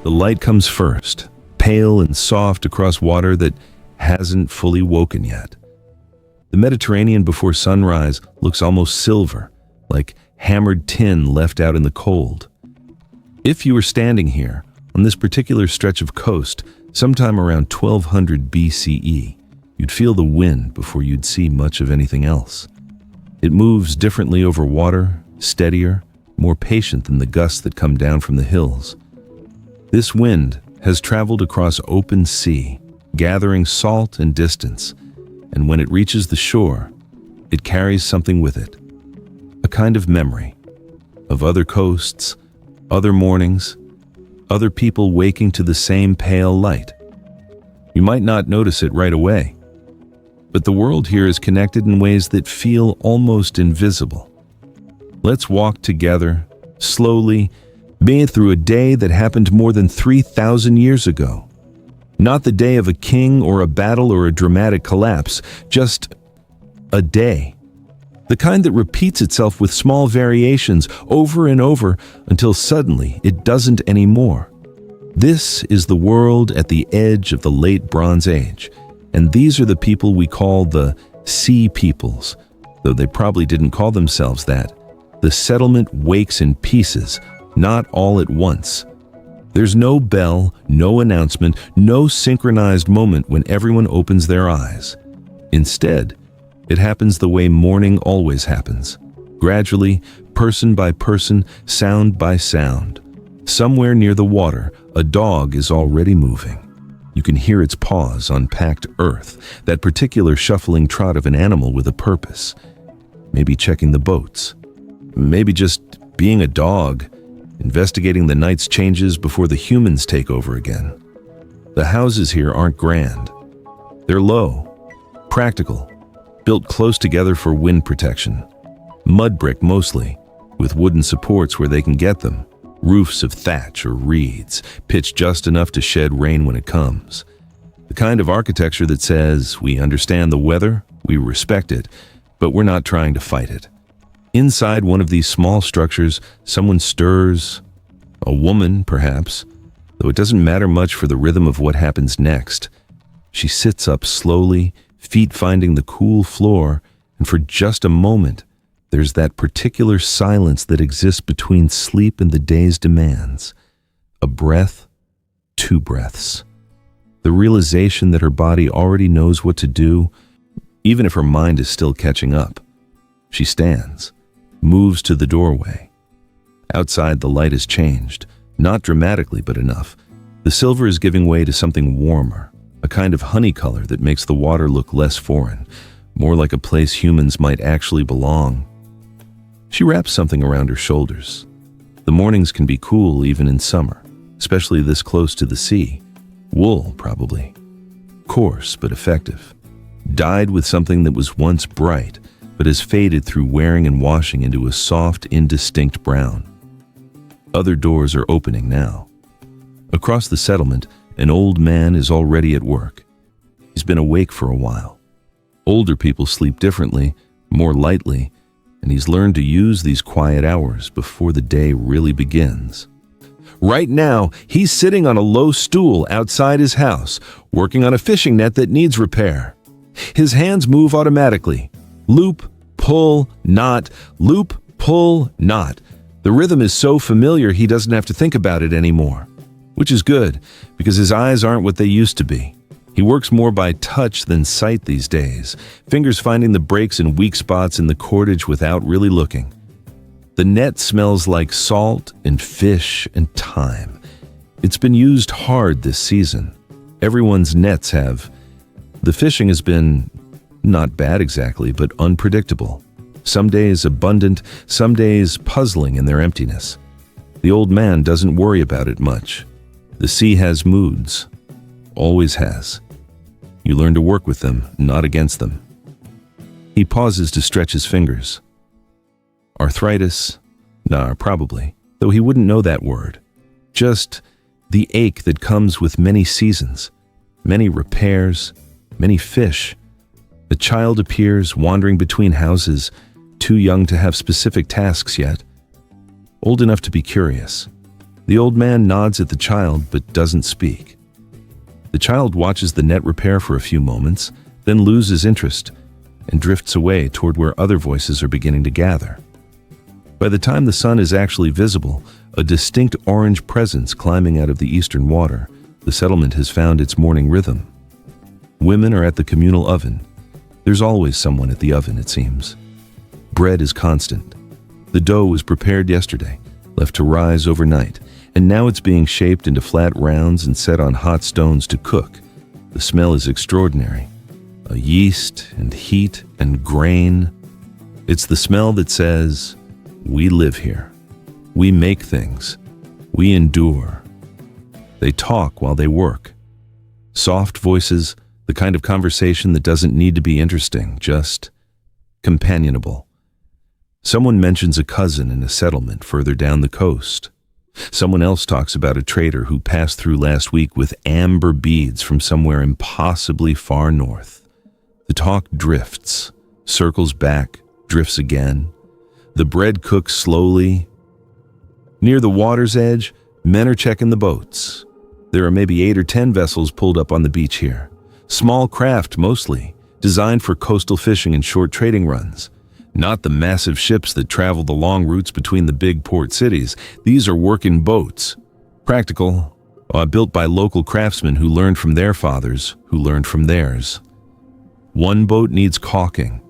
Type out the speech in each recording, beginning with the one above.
The light comes first, pale and soft across water that hasn't fully woken yet. The Mediterranean before sunrise looks almost silver, like hammered tin left out in the cold. If you were standing here, on this particular stretch of coast, sometime around 1200 BCE, you'd feel the wind before you'd see much of anything else. It moves differently over water, steadier, more patient than the gusts that come down from the hills. This wind has traveled across open sea, gathering salt and distance, and when it reaches the shore, it carries something with it. A kind of memory of other coasts, other mornings, other people waking to the same pale light. You might not notice it right away, but the world here is connected in ways that feel almost invisible. Let's walk together, slowly, through a day that happened more than 3,000 years ago. Not the day of a king or a battle or a dramatic collapse, just a day. The kind that repeats itself with small variations over and over until suddenly it doesn't anymore. This is the world at the edge of the late Bronze Age, and these are the people we call the Sea Peoples, though they probably didn't call themselves that. The settlement wakes in pieces, not all at once. There's no bell, no announcement, no synchronized moment when everyone opens their eyes. Instead, it happens the way morning always happens. Gradually, person by person, sound by sound. Somewhere near the water, a dog is already moving. You can hear its paws on packed earth, that particular shuffling trot of an animal with a purpose. Maybe checking the boats. Maybe just being a dog, investigating the night's changes before the humans take over again. The houses here aren't grand. They're low, practical, built close together for wind protection. Mud brick mostly, with wooden supports where they can get them. Roofs of thatch or reeds, pitched just enough to shed rain when it comes. The kind of architecture that says, we understand the weather, we respect it, but we're not trying to fight it. Inside one of these small structures, someone stirs, a woman perhaps, though it doesn't matter much for the rhythm of what happens next. She sits up slowly, feet finding the cool floor, and for just a moment, there's that particular silence that exists between sleep and the day's demands. A breath, two breaths. The realization that her body already knows what to do, even if her mind is still catching up. She stands, moves to the doorway. Outside, the light has changed, not dramatically, but enough. The silver is giving way to something warmer, a kind of honey color that makes the water look less foreign, more like a place humans might actually belong. She wraps something around her shoulders. The mornings can be cool even in summer, especially this close to the sea. Wool, probably. Coarse but effective. Dyed with something that was once bright, but has faded through wearing and washing into a soft, indistinct brown. Other doors are opening now. Across the settlement, an old man is already at work. He's been awake for a while. Older people sleep differently, more lightly, and he's learned to use these quiet hours before the day really begins. Right now, he's sitting on a low stool outside his house, working on a fishing net that needs repair. His hands move automatically. Loop, pull, knot, loop, pull, knot. The rhythm is so familiar he doesn't have to think about it anymore, which is good because his eyes aren't what they used to be. He works more by touch than sight these days, fingers finding the breaks and weak spots in the cordage without really looking. The net smells like salt and fish and thyme. It's been used hard this season. Everyone's nets have. The fishing has been not bad exactly, but unpredictable. Some days abundant, some days puzzling in their emptiness. The old man doesn't worry about it much. The sea has moods. Always has. You learn to work with them, not against them. He pauses to stretch his fingers. Arthritis? Nah, probably, though he wouldn't know that word. Just the ache that comes with many seasons, many repairs, many fish. A child appears, wandering between houses, too young to have specific tasks yet, old enough to be curious. The old man nods at the child but doesn't speak. The child watches the net repair for a few moments, then loses interest and drifts away toward where other voices are beginning to gather. By the time the sun is actually visible, a distinct orange presence climbing out of the eastern water, the settlement has found its morning rhythm. Women are at the communal oven. There's always someone at the oven, it seems. Bread is constant. The dough was prepared yesterday, left to rise overnight, and now it's being shaped into flat rounds and set on hot stones to cook. The smell is extraordinary. A yeast and heat and grain. It's the smell that says, we live here. We make things. We endure. They talk while they work. Soft voices, the kind of conversation that doesn't need to be interesting, just companionable. Someone mentions a cousin in a settlement further down the coast. Someone else talks about a trader who passed through last week with amber beads from somewhere impossibly far north. The talk drifts, circles back, drifts again. The bread cooks slowly. Near the water's edge, men are checking the boats. There are maybe 8 or 10 vessels pulled up on the beach here. Small craft mostly, designed for coastal fishing and short trading runs. Not the massive ships that travel the long routes between the big port cities. These are working boats. Practical, built by local craftsmen who learned from their fathers, who learned from theirs. One boat needs caulking.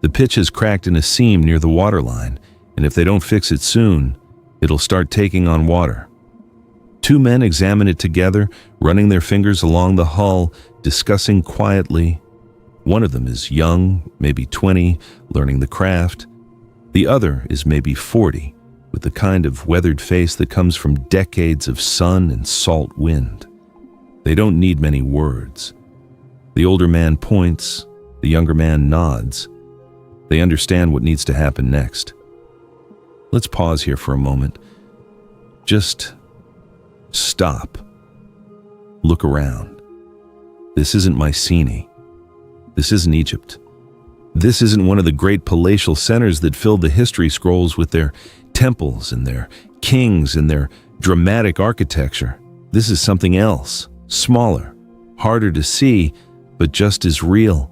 The pitch has cracked in a seam near the waterline, and if they don't fix it soon, it'll start taking on water. 2 men examine it together, running their fingers along the hull, discussing quietly. One of them is young, maybe 20, learning the craft. The other is maybe 40, with the kind of weathered face that comes from decades of sun and salt wind. They don't need many words. The older man points, the younger man nods. They understand what needs to happen next. Let's pause here for a moment. Just stop. Look around. This isn't Mycenae. This isn't Egypt. This isn't one of the great palatial centers that fill the history scrolls with their temples and their kings and their dramatic architecture. This is something else, smaller, harder to see, but just as real.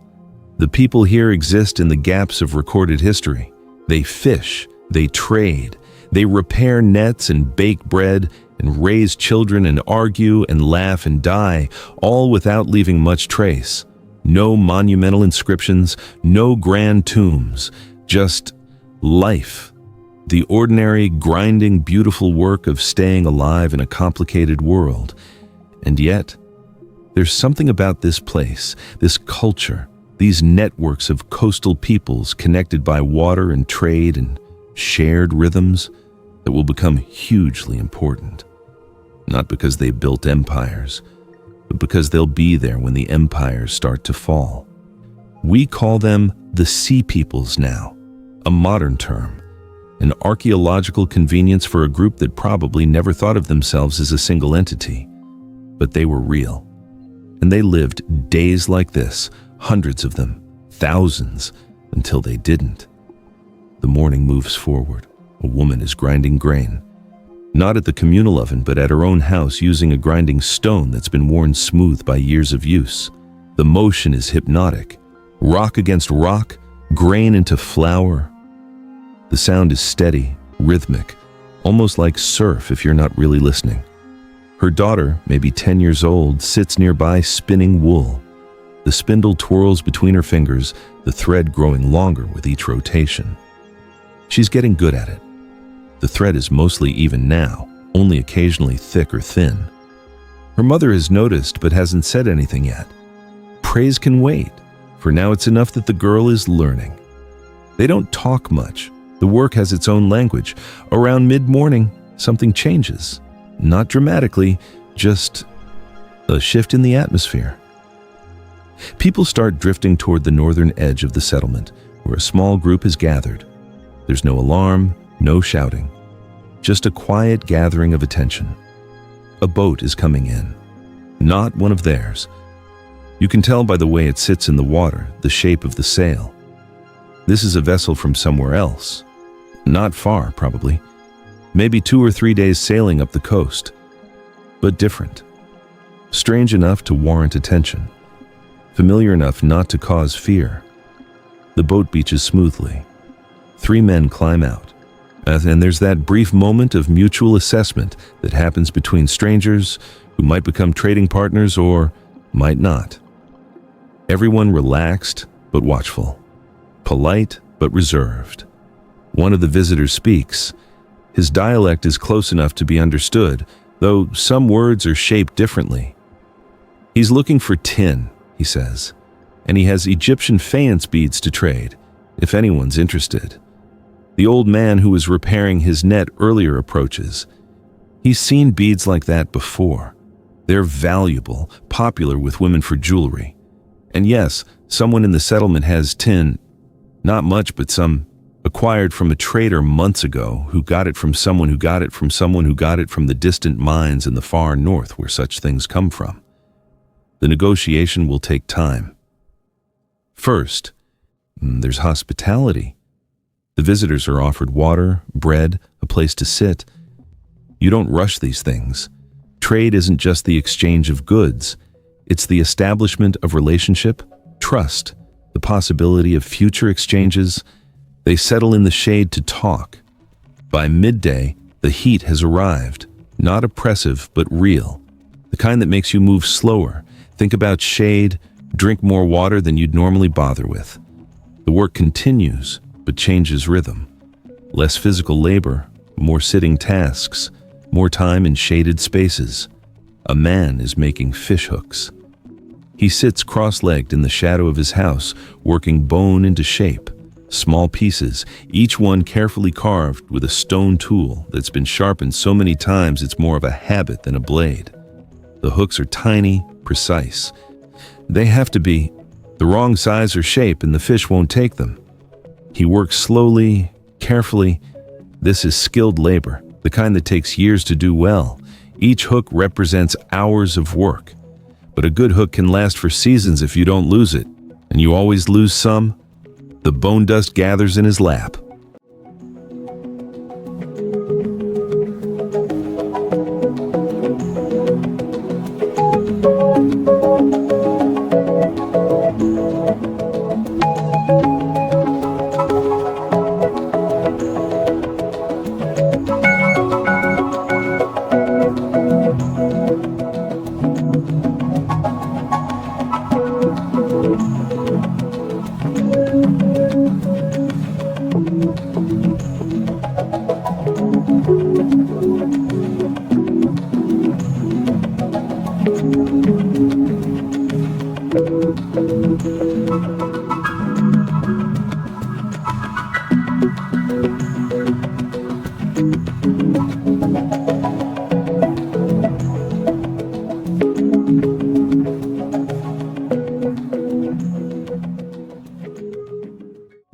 The people here exist in the gaps of recorded history. They fish, they trade, they repair nets and bake bread and raise children and argue and laugh and die, all without leaving much trace. No monumental inscriptions, no grand tombs, just life. The ordinary, grinding, beautiful work of staying alive in a complicated world. And yet, there's something about this place, this culture, these networks of coastal peoples connected by water and trade and shared rhythms that will become hugely important. Not because they built empires, but because they'll be there when the empires start to fall. We call them the Sea Peoples now, a modern term, an archaeological convenience for a group that probably never thought of themselves as a single entity. But they were real, and they lived days like this, hundreds of them, thousands, until they didn't. The morning moves forward. A woman is grinding grain. Not at the communal oven, but at her own house using a grinding stone that's been worn smooth by years of use. The motion is hypnotic. Rock against rock, grain into flour. The sound is steady, rhythmic, almost like surf if you're not really listening. Her daughter, maybe 10 years old, sits nearby spinning wool. The spindle twirls between her fingers, the thread growing longer with each rotation. She's getting good at it. The thread is mostly even now, only occasionally thick or thin. Her mother has noticed but hasn't said anything yet. Praise can wait, for now it's enough that the girl is learning. They don't talk much. The work has its own language. Around mid-morning, something changes. Not dramatically, just a shift in the atmosphere. People start drifting toward the northern edge of the settlement, where a small group is gathered. There's no alarm, no shouting, just a quiet gathering of attention. A boat is coming in, not one of theirs. You can tell by the way it sits in the water, the shape of the sail. This is a vessel from somewhere else. Not far, probably. Maybe 2 or 3 days sailing up the coast. But different. Strange enough to warrant attention. Familiar enough not to cause fear. The boat beaches smoothly. 3 men climb out. And there's that brief moment of mutual assessment that happens between strangers who might become trading partners or might not. Everyone relaxed but watchful. Polite but reserved. One of the visitors speaks. His dialect is close enough to be understood, though some words are shaped differently. He's looking for tin, he says, and he has Egyptian faience beads to trade, if anyone's interested. The old man who was repairing his net earlier approaches. He's seen beads like that before. They're valuable, popular with women for jewelry. And yes, someone in the settlement has tin, not much, but some, acquired from a trader months ago who got it from someone who got it from someone who got it from the distant mines in the far north where such things come from. The negotiation will take time. First, there's hospitality. The visitors are offered water, bread, a place to sit. You don't rush these things. Trade isn't just the exchange of goods. It's the establishment of relationship, trust, the possibility of future exchanges. They settle in the shade to talk. By midday, the heat has arrived, not oppressive but real, the kind that makes you move slower, think about shade, drink more water than you'd normally bother with. The work continues, but changes rhythm. Less physical labor, more sitting tasks, more time in shaded spaces. A man is making fish hooks. He sits cross-legged in the shadow of his house, working bone into shape. Small pieces, each one carefully carved with a stone tool that's been sharpened so many times it's more of a habit than a blade. The hooks are tiny, precise. They have to be the wrong size or shape and the fish won't take them. He works slowly, carefully. This is skilled labor, the kind that takes years to do well. Each hook represents hours of work. But a good hook can last for seasons if you don't lose it. And you always lose some. The bone dust gathers in his lap.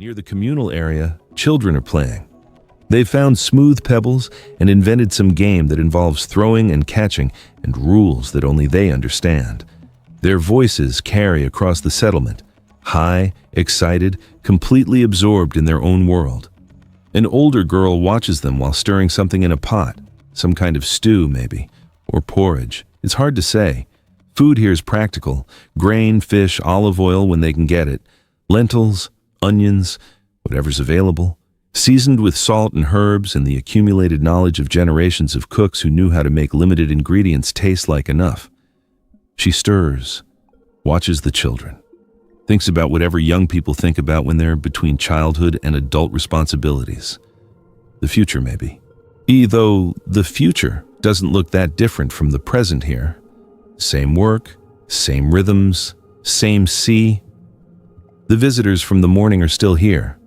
Near the communal area, children are playing. They've found smooth pebbles and invented some game that involves throwing and catching and rules that only they understand. Their voices carry across the settlement, high, excited, completely absorbed in their own world. An older girl watches them while stirring something in a pot, some kind of stew maybe, or porridge. It's hard to say. Food here is practical: grain, fish, olive oil when they can get it, lentils, onions, whatever's available, seasoned with salt and herbs and the accumulated knowledge of generations of cooks who knew how to make limited ingredients taste like enough. She stirs, watches the children, thinks about whatever young people think about when they're between childhood and adult responsibilities. The future, maybe. Though the future doesn't look that different from the present here. Same work, same rhythms, same sea. The visitors from the morning are still here.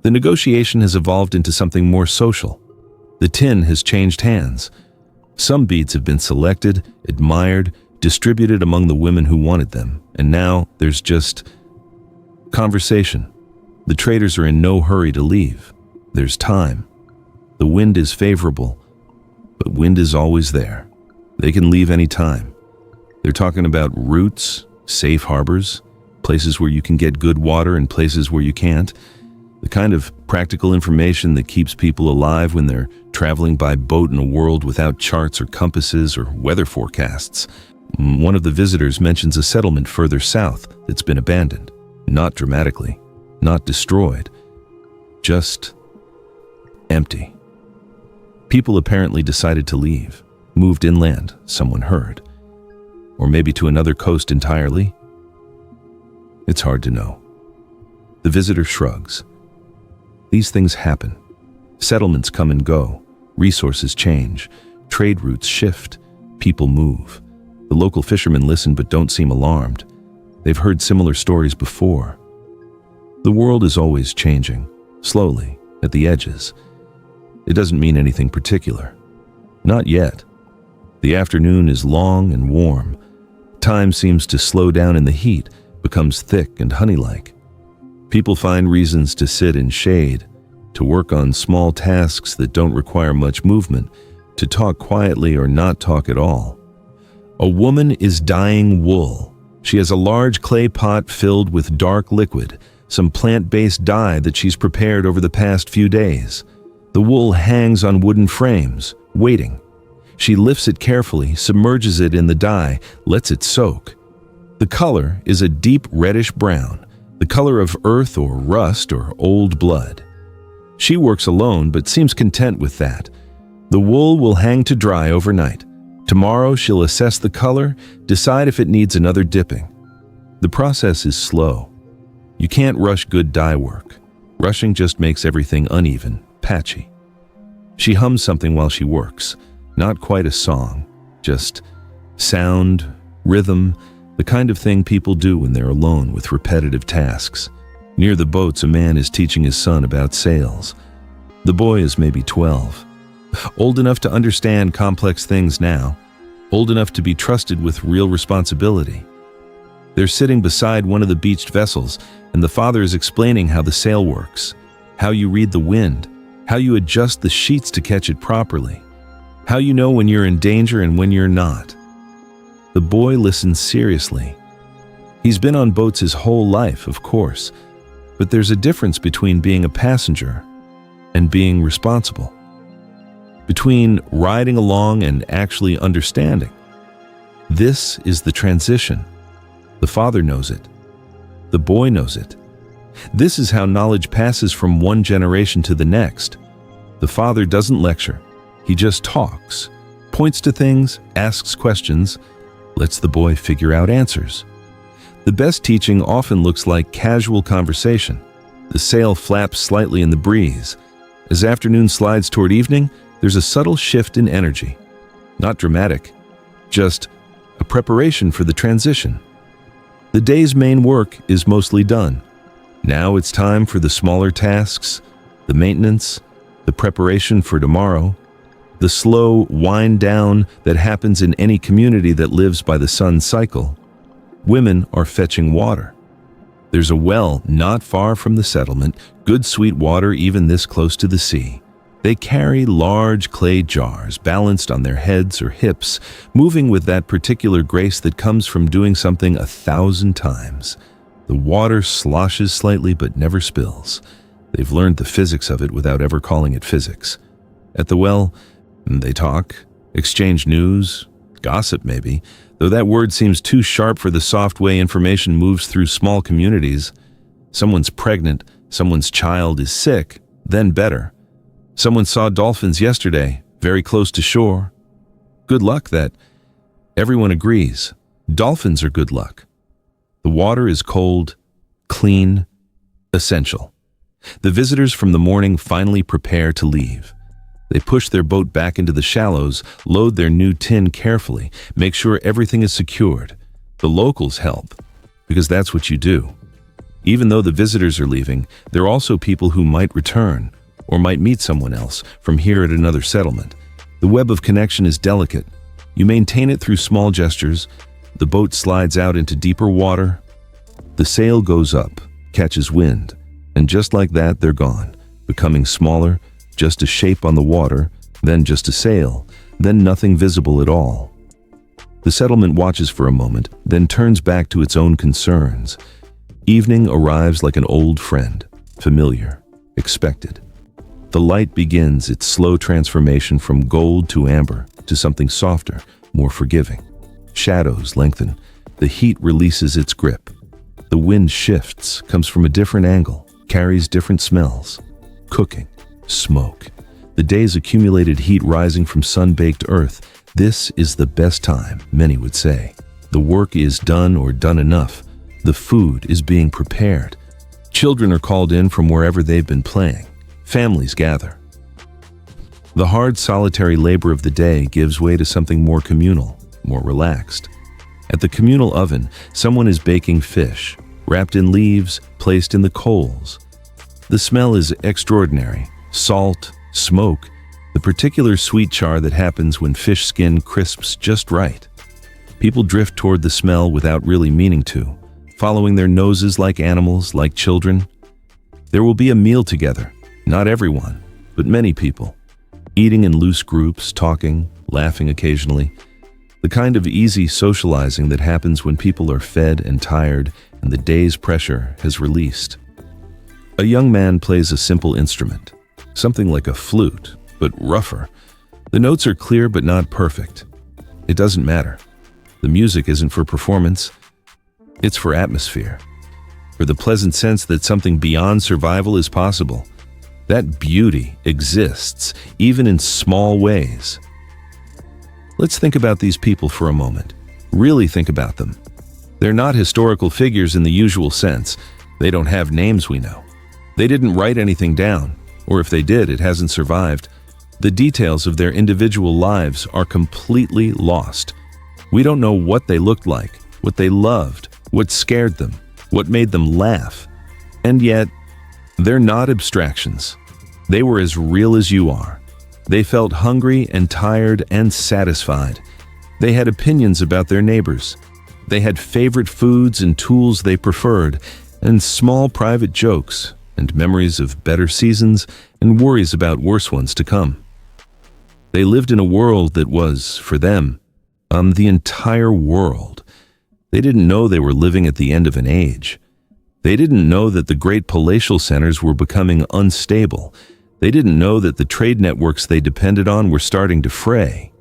The negotiation has evolved into something more social. The tin has changed hands. Some beads have been selected, admired, distributed among the women who wanted them, and now there's just conversation. The traders are in no hurry to leave. There's time. The wind is favorable, but wind is always there. They can leave any time. They're talking about routes, safe harbors, places where you can get good water and places where you can't. The kind of practical information that keeps people alive when they're traveling by boat in a world without charts or compasses or weather forecasts. One of the visitors mentions a settlement further south that's been abandoned. Not dramatically, not destroyed, just empty. People apparently decided to leave, moved inland, someone heard. Or maybe to another coast entirely? It's hard to know. The visitor shrugs. These things happen. Settlements come and go. Resources change. Trade routes shift. People move. The local fishermen listen but don't seem alarmed. They've heard similar stories before. The world is always changing, slowly, at the edges. It doesn't mean anything particular. Not yet. The afternoon is long and warm. Time seems to slow down in the heat, becomes thick and honey-like. People find reasons to sit in shade, to work on small tasks that don't require much movement, to talk quietly or not talk at all. A woman is dyeing wool. She has a large clay pot filled with dark liquid, some plant-based dye that she's prepared over the past few days. The wool hangs on wooden frames, waiting. She lifts it carefully, submerges it in the dye, lets it soak. The color is a deep reddish brown, the color of earth or rust or old blood. She works alone but seems content with that. The wool will hang to dry overnight. Tomorrow she'll assess the color, decide if it needs another dipping. The process is slow. You can't rush good dye work. Rushing just makes everything uneven, patchy. She hums something while she works. Not quite a song, just sound, rhythm, the kind of thing people do when they're alone with repetitive tasks. Near the boats, a man is teaching his son about sails. The boy is maybe 12. Old enough to understand complex things now, old enough to be trusted with real responsibility. They're sitting beside one of the beached vessels, and the father is explaining how the sail works, how you read the wind, how you adjust the sheets to catch it properly, how you know when you're in danger and when you're not. The boy listens seriously. He's been on boats his whole life, of course, but there's a difference between being a passenger and being responsible, between riding along and actually understanding. This is the transition. The father knows it. The boy knows it. This is how knowledge passes from one generation to the next. The father doesn't lecture. He just talks, points to things, asks questions, lets the boy figure out answers. The best teaching often looks like casual conversation. The sail flaps slightly in the breeze. As afternoon slides toward evening, there's a subtle shift in energy. Not dramatic, just a preparation for the transition. The day's main work is mostly done. Now it's time for the smaller tasks, the maintenance, the preparation for tomorrow, the slow wind down that happens in any community that lives by the sun's cycle. Women are fetching water. There's a well not far from the settlement, good sweet water even this close to the sea. They carry large clay jars balanced on their heads or hips, moving with that particular grace that comes from doing something 1,000 times. The water sloshes slightly but never spills. They've learned the physics of it without ever calling it physics. At the well, they talk, exchange news, gossip maybe, though that word seems too sharp for the soft way information moves through small communities. Someone's pregnant, someone's child is sick, then better. Someone saw dolphins yesterday, very close to shore. Good luck that. Everyone agrees. Dolphins are good luck. The water is cold, clean, essential. The visitors from the morning finally prepare to leave. They push their boat back into the shallows, load their new tin carefully, make sure everything is secured. The locals help, because that's what you do. Even though the visitors are leaving, there are also people who might return, or might meet someone else from here at another settlement. The web of connection is delicate. You maintain it through small gestures. The boat slides out into deeper water. The sail goes up, catches wind, and just like that, they're gone, becoming smaller, just a shape on the water, then just a sail, then nothing visible at all. The settlement watches for a moment, then turns back to its own concerns. Evening arrives like an old friend, familiar, expected. The light begins its slow transformation from gold to amber to something softer, more forgiving. Shadows lengthen. The heat releases its grip. The wind shifts, comes from a different angle, carries different smells. Cooking, smoke. The day's accumulated heat rising from sun-baked earth. This is the best time, many would say. The work is done or done enough. The food is being prepared. Children are called in from wherever they've been playing. Families gather. The hard, solitary labor of the day gives way to something more communal, more relaxed. At the communal oven, someone is baking fish, wrapped in leaves, placed in the coals. The smell is extraordinary. Salt, smoke, the particular sweet char that happens when fish skin crisps just right. People drift toward the smell without really meaning to, following their noses like animals, like children. There will be a meal together, not everyone, but many people, eating in loose groups, talking, laughing occasionally, the kind of easy socializing that happens when people are fed and tired and the day's pressure has released. A young man plays a simple instrument, something like a flute, but rougher. The notes are clear but not perfect. It doesn't matter. The music isn't for performance. It's for atmosphere, for the pleasant sense that something beyond survival is possible. That beauty exists, even in small ways. Let's think about these people for a moment. Really think about them. They're not historical figures in the usual sense. They don't have names we know. They didn't write anything down, or if they did, it hasn't survived. The details of their individual lives are completely lost. We don't know what they looked like, what they loved, what scared them, what made them laugh. And yet, they're not abstractions. They were as real as you are. They felt hungry and tired and satisfied. They had opinions about their neighbors. They had favorite foods and tools they preferred, and small private jokes, and memories of better seasons and worries about worse ones to come. They lived in a world that was, for them, the entire world. They didn't know they were living at the end of an age. They didn't know that the great palatial centers were becoming unstable. They didn't know that the trade networks they depended on were starting to fray.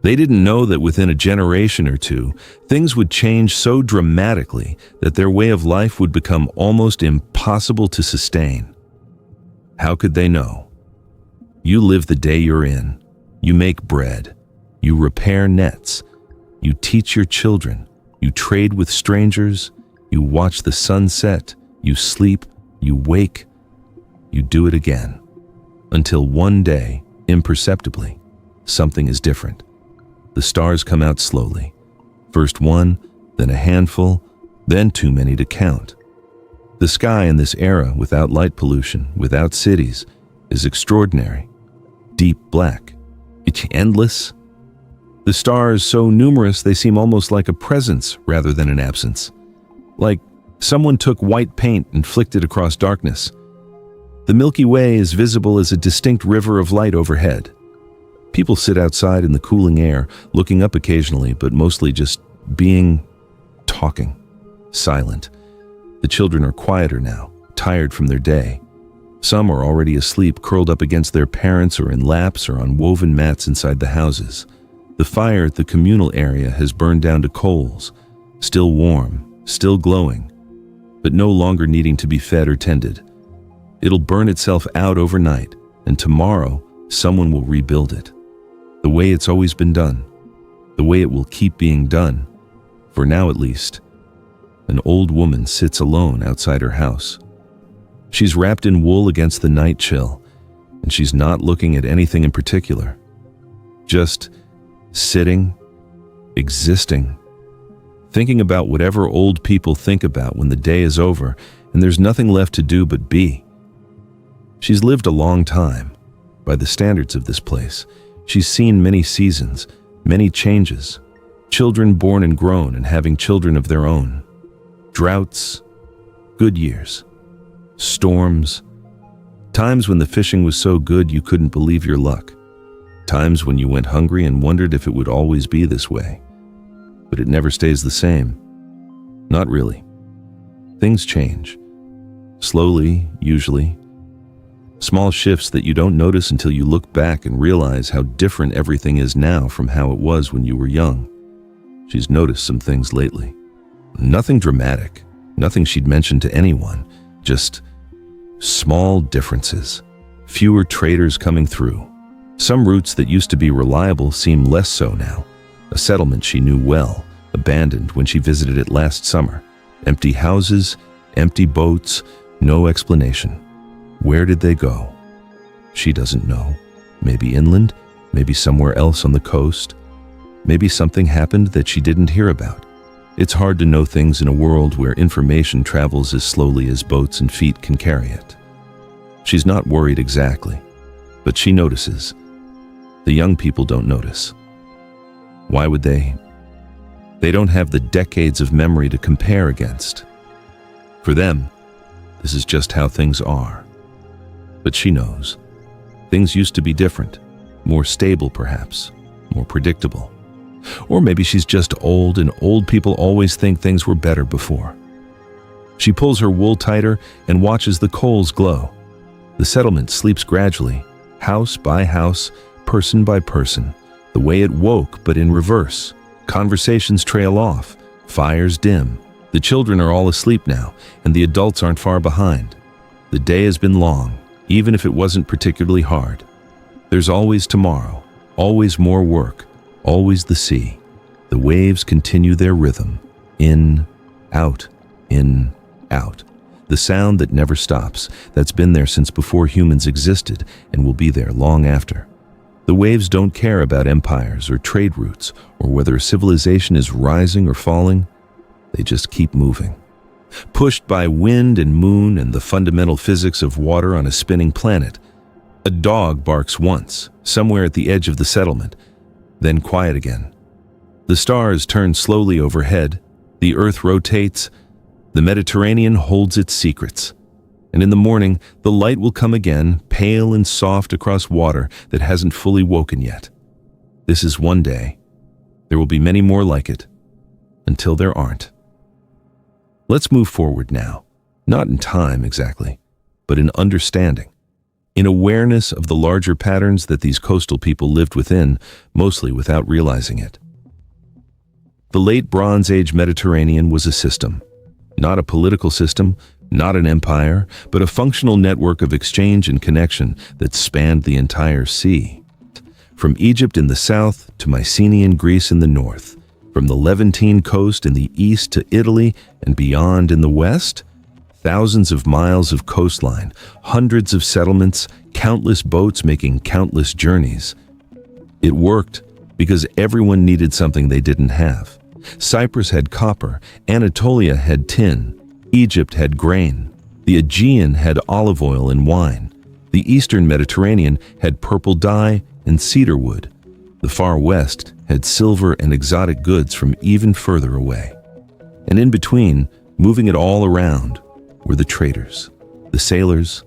They didn't know that within a generation or two, things would change so dramatically that their way of life would become almost impossible to sustain. How could they know? You live the day you're in. You make bread. You repair nets. You teach your children. You trade with strangers. You watch the sun set. You sleep. You wake. You do it again. Until one day, imperceptibly, something is different. The stars come out slowly. First one, then a handful, then too many to count. The sky in this era, without light pollution, without cities, is extraordinary. Deep black. It's endless. The stars so numerous they seem almost like a presence rather than an absence. Like someone took white paint and flicked it across darkness. The Milky Way is visible as a distinct river of light overhead. People sit outside in the cooling air, looking up occasionally, but mostly just talking, silent. The children are quieter now, tired from their day. Some are already asleep, curled up against their parents or in laps or on woven mats inside the houses. The fire at the communal area has burned down to coals, still warm, still glowing, but no longer needing to be fed or tended. It'll burn itself out overnight, and tomorrow someone will rebuild it. The way it's always been done, the way it will keep being done, for now at least. An old woman sits alone outside her house. She's wrapped in wool against the night chill, and she's not looking at anything in particular. Just sitting, existing, thinking about whatever old people think about when the day is over and there's nothing left to do but be. She's lived a long time, by the standards of this place. She's seen many seasons, many changes, children born and grown and having children of their own, droughts, good years, storms, times when the fishing was so good you couldn't believe your luck, times when you went hungry and wondered if it would always be this way. But it never stays the same. Not really. Things change. Slowly, usually. Small shifts that you don't notice until you look back and realize how different everything is now from how it was when you were young. She's noticed some things lately. Nothing dramatic, nothing she'd mentioned to anyone, just small differences. Fewer traders coming through. Some routes that used to be reliable seem less so now. A settlement she knew well, abandoned when she visited it last summer. Empty houses, empty boats, no explanation. Where did they go? She doesn't know. Maybe inland, maybe somewhere else on the coast. Maybe something happened that she didn't hear about. It's hard to know things in a world where information travels as slowly as boats and feet can carry it. She's not worried exactly, but she notices. The young people don't notice. Why would they? They don't have the decades of memory to compare against. For them, this is just how things are. But she knows. Things used to be different, more stable perhaps, more predictable. Or maybe she's just old and old people always think things were better before. She pulls her wool tighter and watches the coals glow. The settlement sleeps gradually, house by house, person by person, the way it woke but in reverse. Conversations trail off, fires dim. The children are all asleep now, and the adults aren't far behind. The day has been long, even if it wasn't particularly hard. There's always tomorrow, always more work, always the sea. The waves continue their rhythm, in, out, in, out. The sound that never stops, that's been there since before humans existed and will be there long after. The waves don't care about empires or trade routes or whether a civilization is rising or falling. They just keep moving. Pushed by wind and moon and the fundamental physics of water on a spinning planet, a dog barks once, somewhere at the edge of the settlement, then quiet again. The stars turn slowly overhead, the earth rotates, the Mediterranean holds its secrets. And in the morning, the light will come again, pale and soft across water that hasn't fully woken yet. This is one day. There will be many more like it, until there aren't. Let's move forward now, not in time exactly, but in understanding, in awareness of the larger patterns that these coastal people lived within, mostly without realizing it. The late Bronze Age Mediterranean was a system, not a political system, not an empire, but a functional network of exchange and connection that spanned the entire sea. From Egypt in the south to Mycenaean Greece in the north, from the Levantine coast in the east to Italy and beyond in the west, thousands of miles of coastline, hundreds of settlements, countless boats making countless journeys. It worked because everyone needed something they didn't have. Cyprus had copper, Anatolia had tin, Egypt had grain, the Aegean had olive oil and wine, the eastern Mediterranean had purple dye and cedar wood, the far west had silver and exotic goods from even further away. And in between, moving it all around, were the traders, the sailors,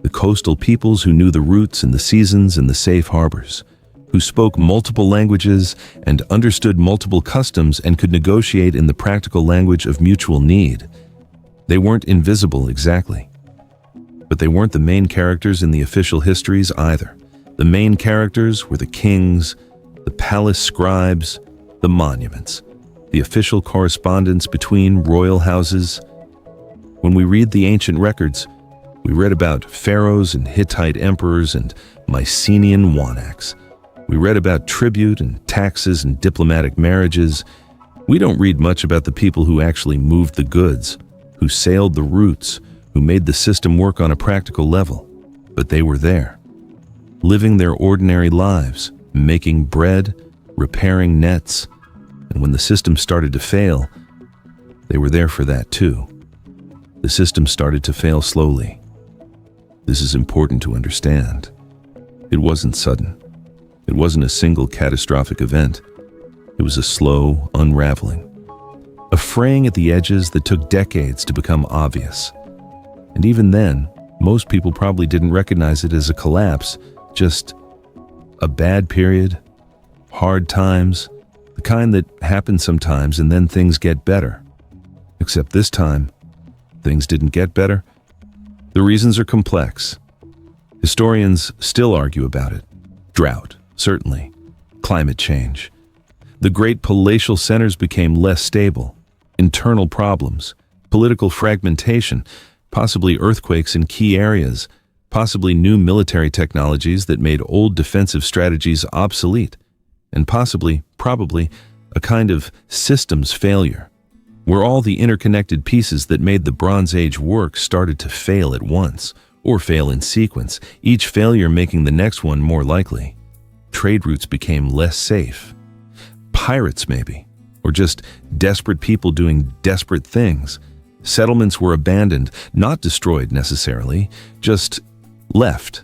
the coastal peoples who knew the routes and the seasons and the safe harbors, who spoke multiple languages and understood multiple customs and could negotiate in the practical language of mutual need. They weren't invisible exactly, but they weren't the main characters in the official histories either. The main characters were the kings, the palace scribes, the monuments, the official correspondence between royal houses. When we read the ancient records, we read about pharaohs and Hittite emperors and Mycenaean monarchs. We read about tribute and taxes and diplomatic marriages. We don't read much about the people who actually moved the goods, who sailed the routes, who made the system work on a practical level. But they were there, living their ordinary lives, making bread, repairing nets, and when the system started to fail, they were there for that too. The system started to fail slowly. This is important to understand. It wasn't sudden. It wasn't a single catastrophic event. It was a slow unraveling. A fraying at the edges that took decades to become obvious. And even then, most people probably didn't recognize it as a collapse, just a bad period, hard times, the kind that happen sometimes and then things get better. Except this time, things didn't get better. The reasons are complex, Historians still argue about it. Drought, certainly. Climate change. The great palatial centers became less stable. Internal problems, political fragmentation, possibly earthquakes in key areas, possibly new military technologies that made old defensive strategies obsolete, and probably, a kind of systems failure, where all the interconnected pieces that made the Bronze Age work started to fail at once, or fail in sequence, each failure making the next one more likely. Trade routes became less safe. Pirates, maybe, or just desperate people doing desperate things. Settlements were abandoned, not destroyed necessarily, just left.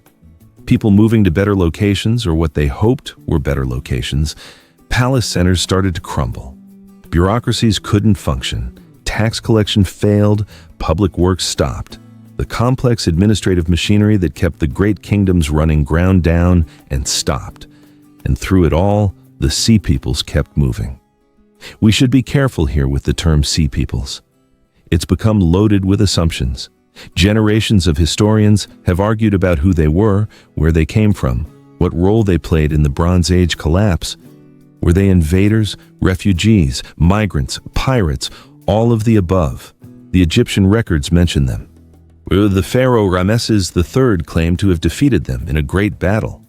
People moving to better locations, or what they hoped were better locations. Palace centers started to crumble. Bureaucracies couldn't function. Tax collection failed. Public works stopped. The complex administrative machinery that kept the great kingdoms running ground down and stopped. And through it all, the sea peoples kept moving. We should be careful here with the term sea peoples. It's become loaded with assumptions. Generations of historians have argued about who they were, where they came from, what role they played in the Bronze Age collapse. Were they invaders, refugees, migrants, pirates, all of the above? The Egyptian records mention them. The pharaoh Ramesses III claimed to have defeated them in a great battle.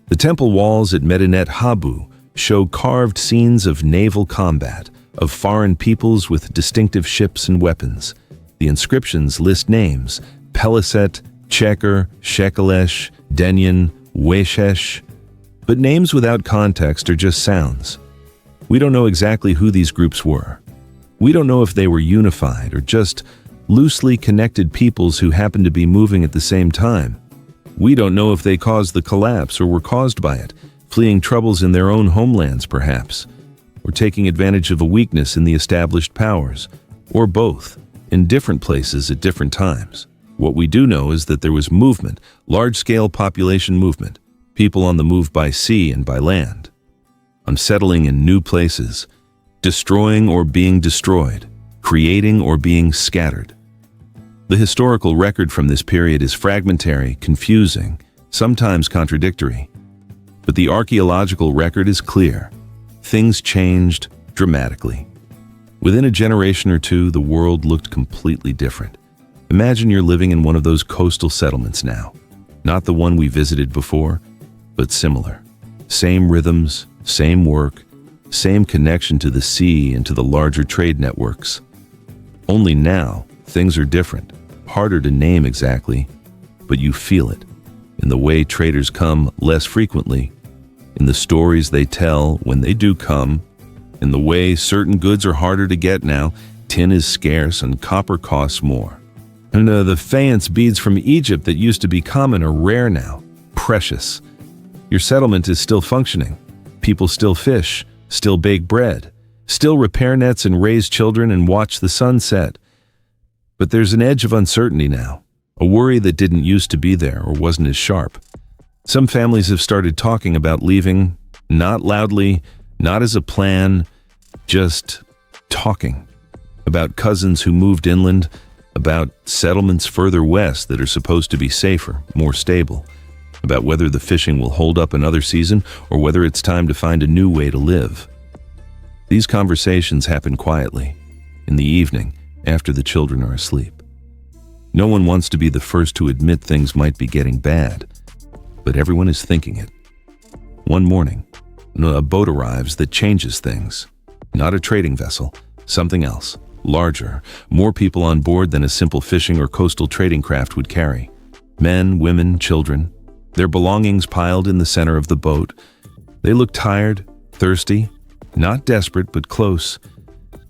The temple walls at Medinet Habu show carved scenes of naval combat, of foreign peoples with distinctive ships and weapons. The inscriptions list names: Peliset, Cheker, Shekelesh, Denyen, Weshesh. But names without context are just sounds. We don't know exactly who these groups were. We don't know if they were unified or just loosely connected peoples who happened to be moving at the same time. We don't know if they caused the collapse or were caused by it, fleeing troubles in their own homelands perhaps, or taking advantage of a weakness in the established powers, or both, in different places at different times. What we do know is that there was movement, large-scale population movement, people on the move by sea and by land, unsettling in new places, destroying or being destroyed, creating or being scattered. The historical record from this period is fragmentary, confusing, sometimes contradictory. But the archaeological record is clear. Things changed dramatically. Within a generation or two, the world looked completely different. Imagine you're living in one of those coastal settlements now. Not the one we visited before, but similar. Same rhythms, same work, same connection to the sea and to the larger trade networks. Only now, things are different, harder to name exactly, but you feel it, in the way traders come less frequently, in the stories they tell when they do come, in the way certain goods are harder to get now, tin is scarce and copper costs more. And the faience beads from Egypt that used to be common are rare now, precious. Your settlement is still functioning. People still fish, still bake bread, still repair nets and raise children and watch the sun set. But there's an edge of uncertainty now, a worry that didn't used to be there or wasn't as sharp. Some families have started talking about leaving, not loudly, not as a plan, just talking. About cousins who moved inland, about settlements further west that are supposed to be safer, more stable, about whether the fishing will hold up another season or whether it's time to find a new way to live. These conversations happen quietly, in the evening, after the children are asleep. No one wants to be the first to admit things might be getting bad, but everyone is thinking it. One morning, a boat arrives that changes things. Not a trading vessel, something else, larger, more people on board than a simple fishing or coastal trading craft would carry. Men, women, children, their belongings piled in the center of the boat. They look tired, thirsty, not desperate but close.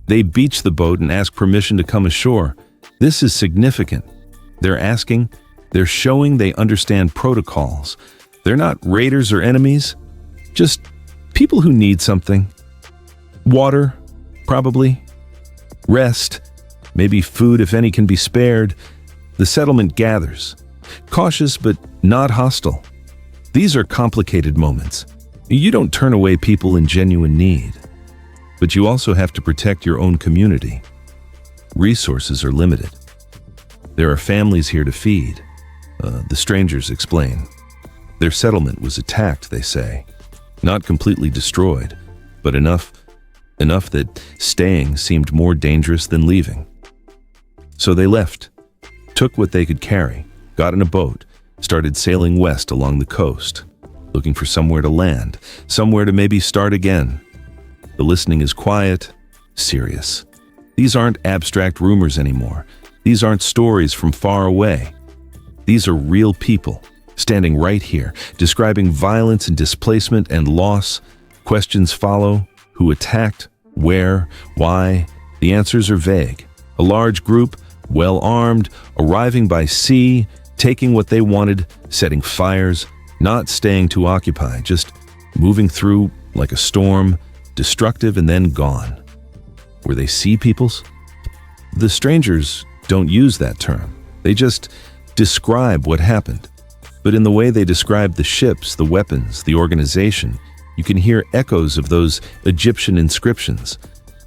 They beach the boat and ask permission to come ashore. This is significant. They're showing they understand protocols. They're not raiders or enemies, just people who need something. Water, probably. Rest, maybe food if any can be spared. The settlement gathers, cautious but not hostile. These are complicated moments. You don't turn away people in genuine need, but you also have to protect your own community. Resources are limited. There are families here to feed, The strangers explain. Their settlement was attacked, they say. Not completely destroyed, but enough that staying seemed more dangerous than leaving. So they left, took what they could carry, got in a boat, started sailing west along the coast, looking for somewhere to land, somewhere to maybe start again. The listening is quiet, serious. These aren't abstract rumors anymore. These aren't stories from far away. These are real people, standing right here, describing violence and displacement and loss. Questions follow. Who attacked? Where? Why? The answers are vague. A large group, well-armed, arriving by sea, taking what they wanted, setting fires, not staying to occupy, just moving through like a storm, destructive and then gone. Were they sea peoples? The strangers don't use that term. They just describe what happened. But in the way they describe the ships, the weapons, the organization, you can hear echoes of those Egyptian inscriptions,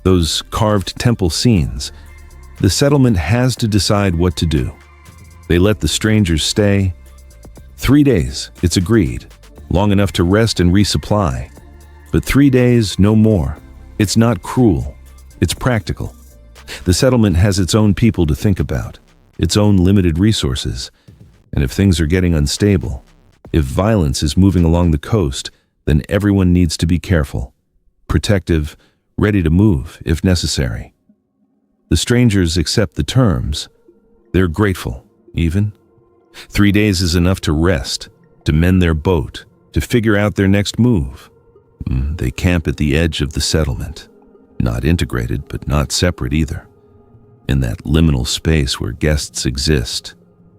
those carved temple scenes. The settlement has to decide what to do. They let the strangers stay. 3 days, it's agreed, long enough to rest and resupply. But 3 days, no more. It's not cruel. It's practical. The settlement has its own people to think about, its own limited resources. And if things are getting unstable, if violence is moving along the coast, then everyone needs to be careful, protective, ready to move if necessary. The strangers accept the terms. They're grateful, even. 3 days is enough to rest, to mend their boat, to figure out their next move. They camp at the edge of the settlement, not integrated but not separate either, in that liminal space where guests exist,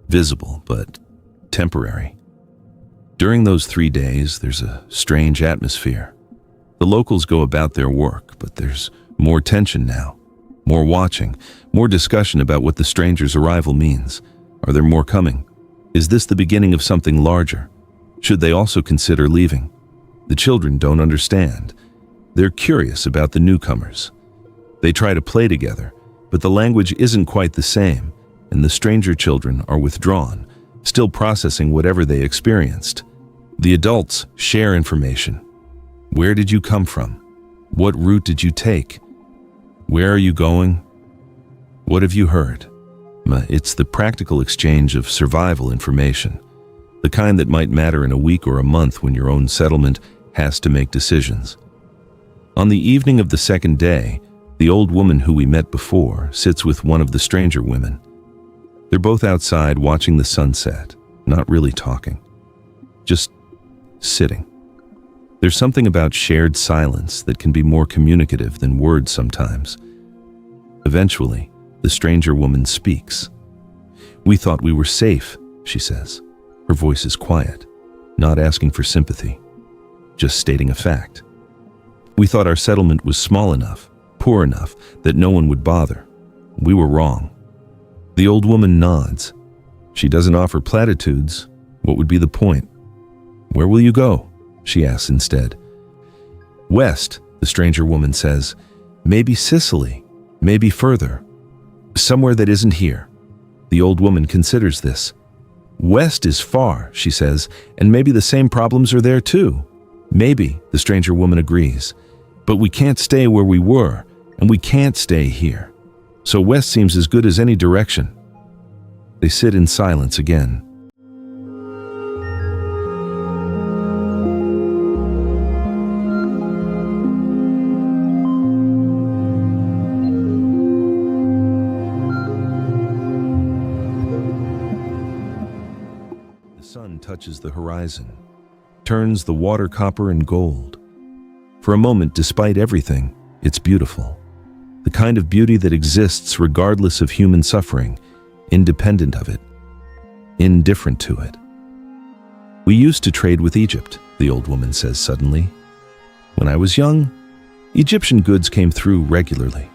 visible but temporary. During those 3 days, there's a strange atmosphere. The locals go about their work, but there's more tension now, more watching, more discussion about what the strangers' arrival means. Are there more coming? Is this the beginning of something larger? Should they also consider leaving? The children don't understand. They're curious about the newcomers. They try to play together, but the language isn't quite the same, and the stranger children are withdrawn, still processing whatever they experienced. The adults share information. Where did you come from? What route did you take? Where are you going? What have you heard? It's the practical exchange of survival information, the kind that might matter in a week or a month when your own settlement has to make decisions. On the evening of the second day, the old woman who we met before sits with one of the stranger women. They're both outside watching the sunset, not really talking, just sitting. There's something about shared silence that can be more communicative than words sometimes. Eventually, the stranger woman speaks. "We thought we were safe," she says. Her voice is quiet, not asking for sympathy, just stating a fact. "We thought our settlement was small enough, poor enough, that no one would bother. We were wrong." The old woman nods. She doesn't offer platitudes. What would be the point? "Where will you go?" she asks instead. "West," the stranger woman says. "Maybe Sicily, maybe further. Somewhere that isn't here." The old woman considers this. "West is far," she says, "and maybe the same problems are there too." "Maybe," the stranger woman agrees. "But we can't stay where we were, and we can't stay here. So west seems as good as any direction." They sit in silence again. The sun touches the horizon, turns the water copper and gold. For a moment, despite everything, it's beautiful. The kind of beauty that exists regardless of human suffering, independent of it, indifferent to it. "We used to trade with Egypt," the old woman says suddenly. "When I was young, Egyptian goods came through regularly.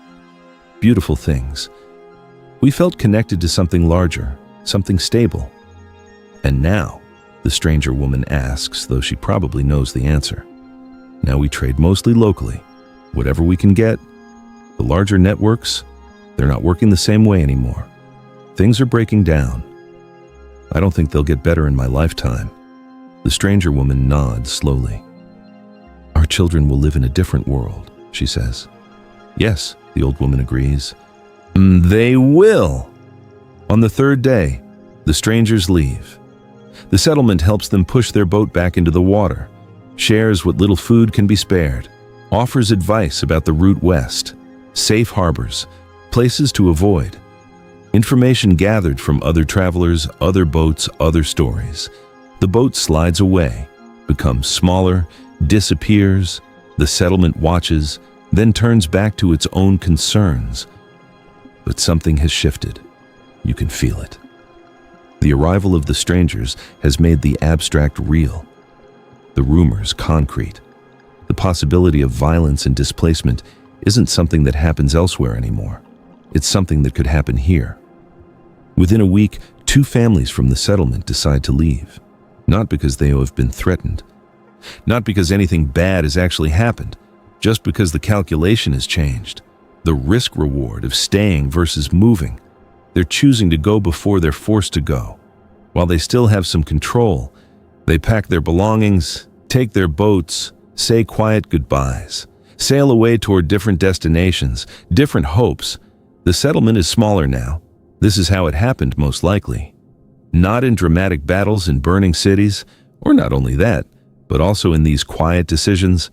Beautiful things. We felt connected to something larger, something stable. And now," the stranger woman asks, though she probably knows the answer. "Now we trade mostly locally, whatever we can get. The larger networks, they're not working the same way anymore. Things are breaking down." I don't think they'll get better in my lifetime." The stranger woman nods slowly. "Our children will live in a different world," she says. "Yes," the old woman agrees. "They will." On the third day, the strangers leave. The settlement helps them push their boat back into the water, shares what little food can be spared, offers advice about the route west, safe harbors, places to avoid, information gathered from other travelers, other boats, other stories. The boat slides away, becomes smaller, disappears, the settlement watches, then turns back to its own concerns. But something has shifted. You can feel it. The arrival of the strangers has made the abstract real, the rumors concrete. The possibility of violence and displacement isn't something that happens elsewhere anymore. It's something that could happen here. Within a week, 2 families from the settlement decide to leave, not because they have been threatened, not because anything bad has actually happened, just because the calculation has changed. The risk-reward of staying versus moving. They're choosing to go before they're forced to go. While they still have some control, they pack their belongings, take their boats, say quiet goodbyes, sail away toward different destinations, different hopes. The settlement is smaller now. This is how it happened, most likely. Not in dramatic battles in burning cities, or not only that, but also in these quiet decisions,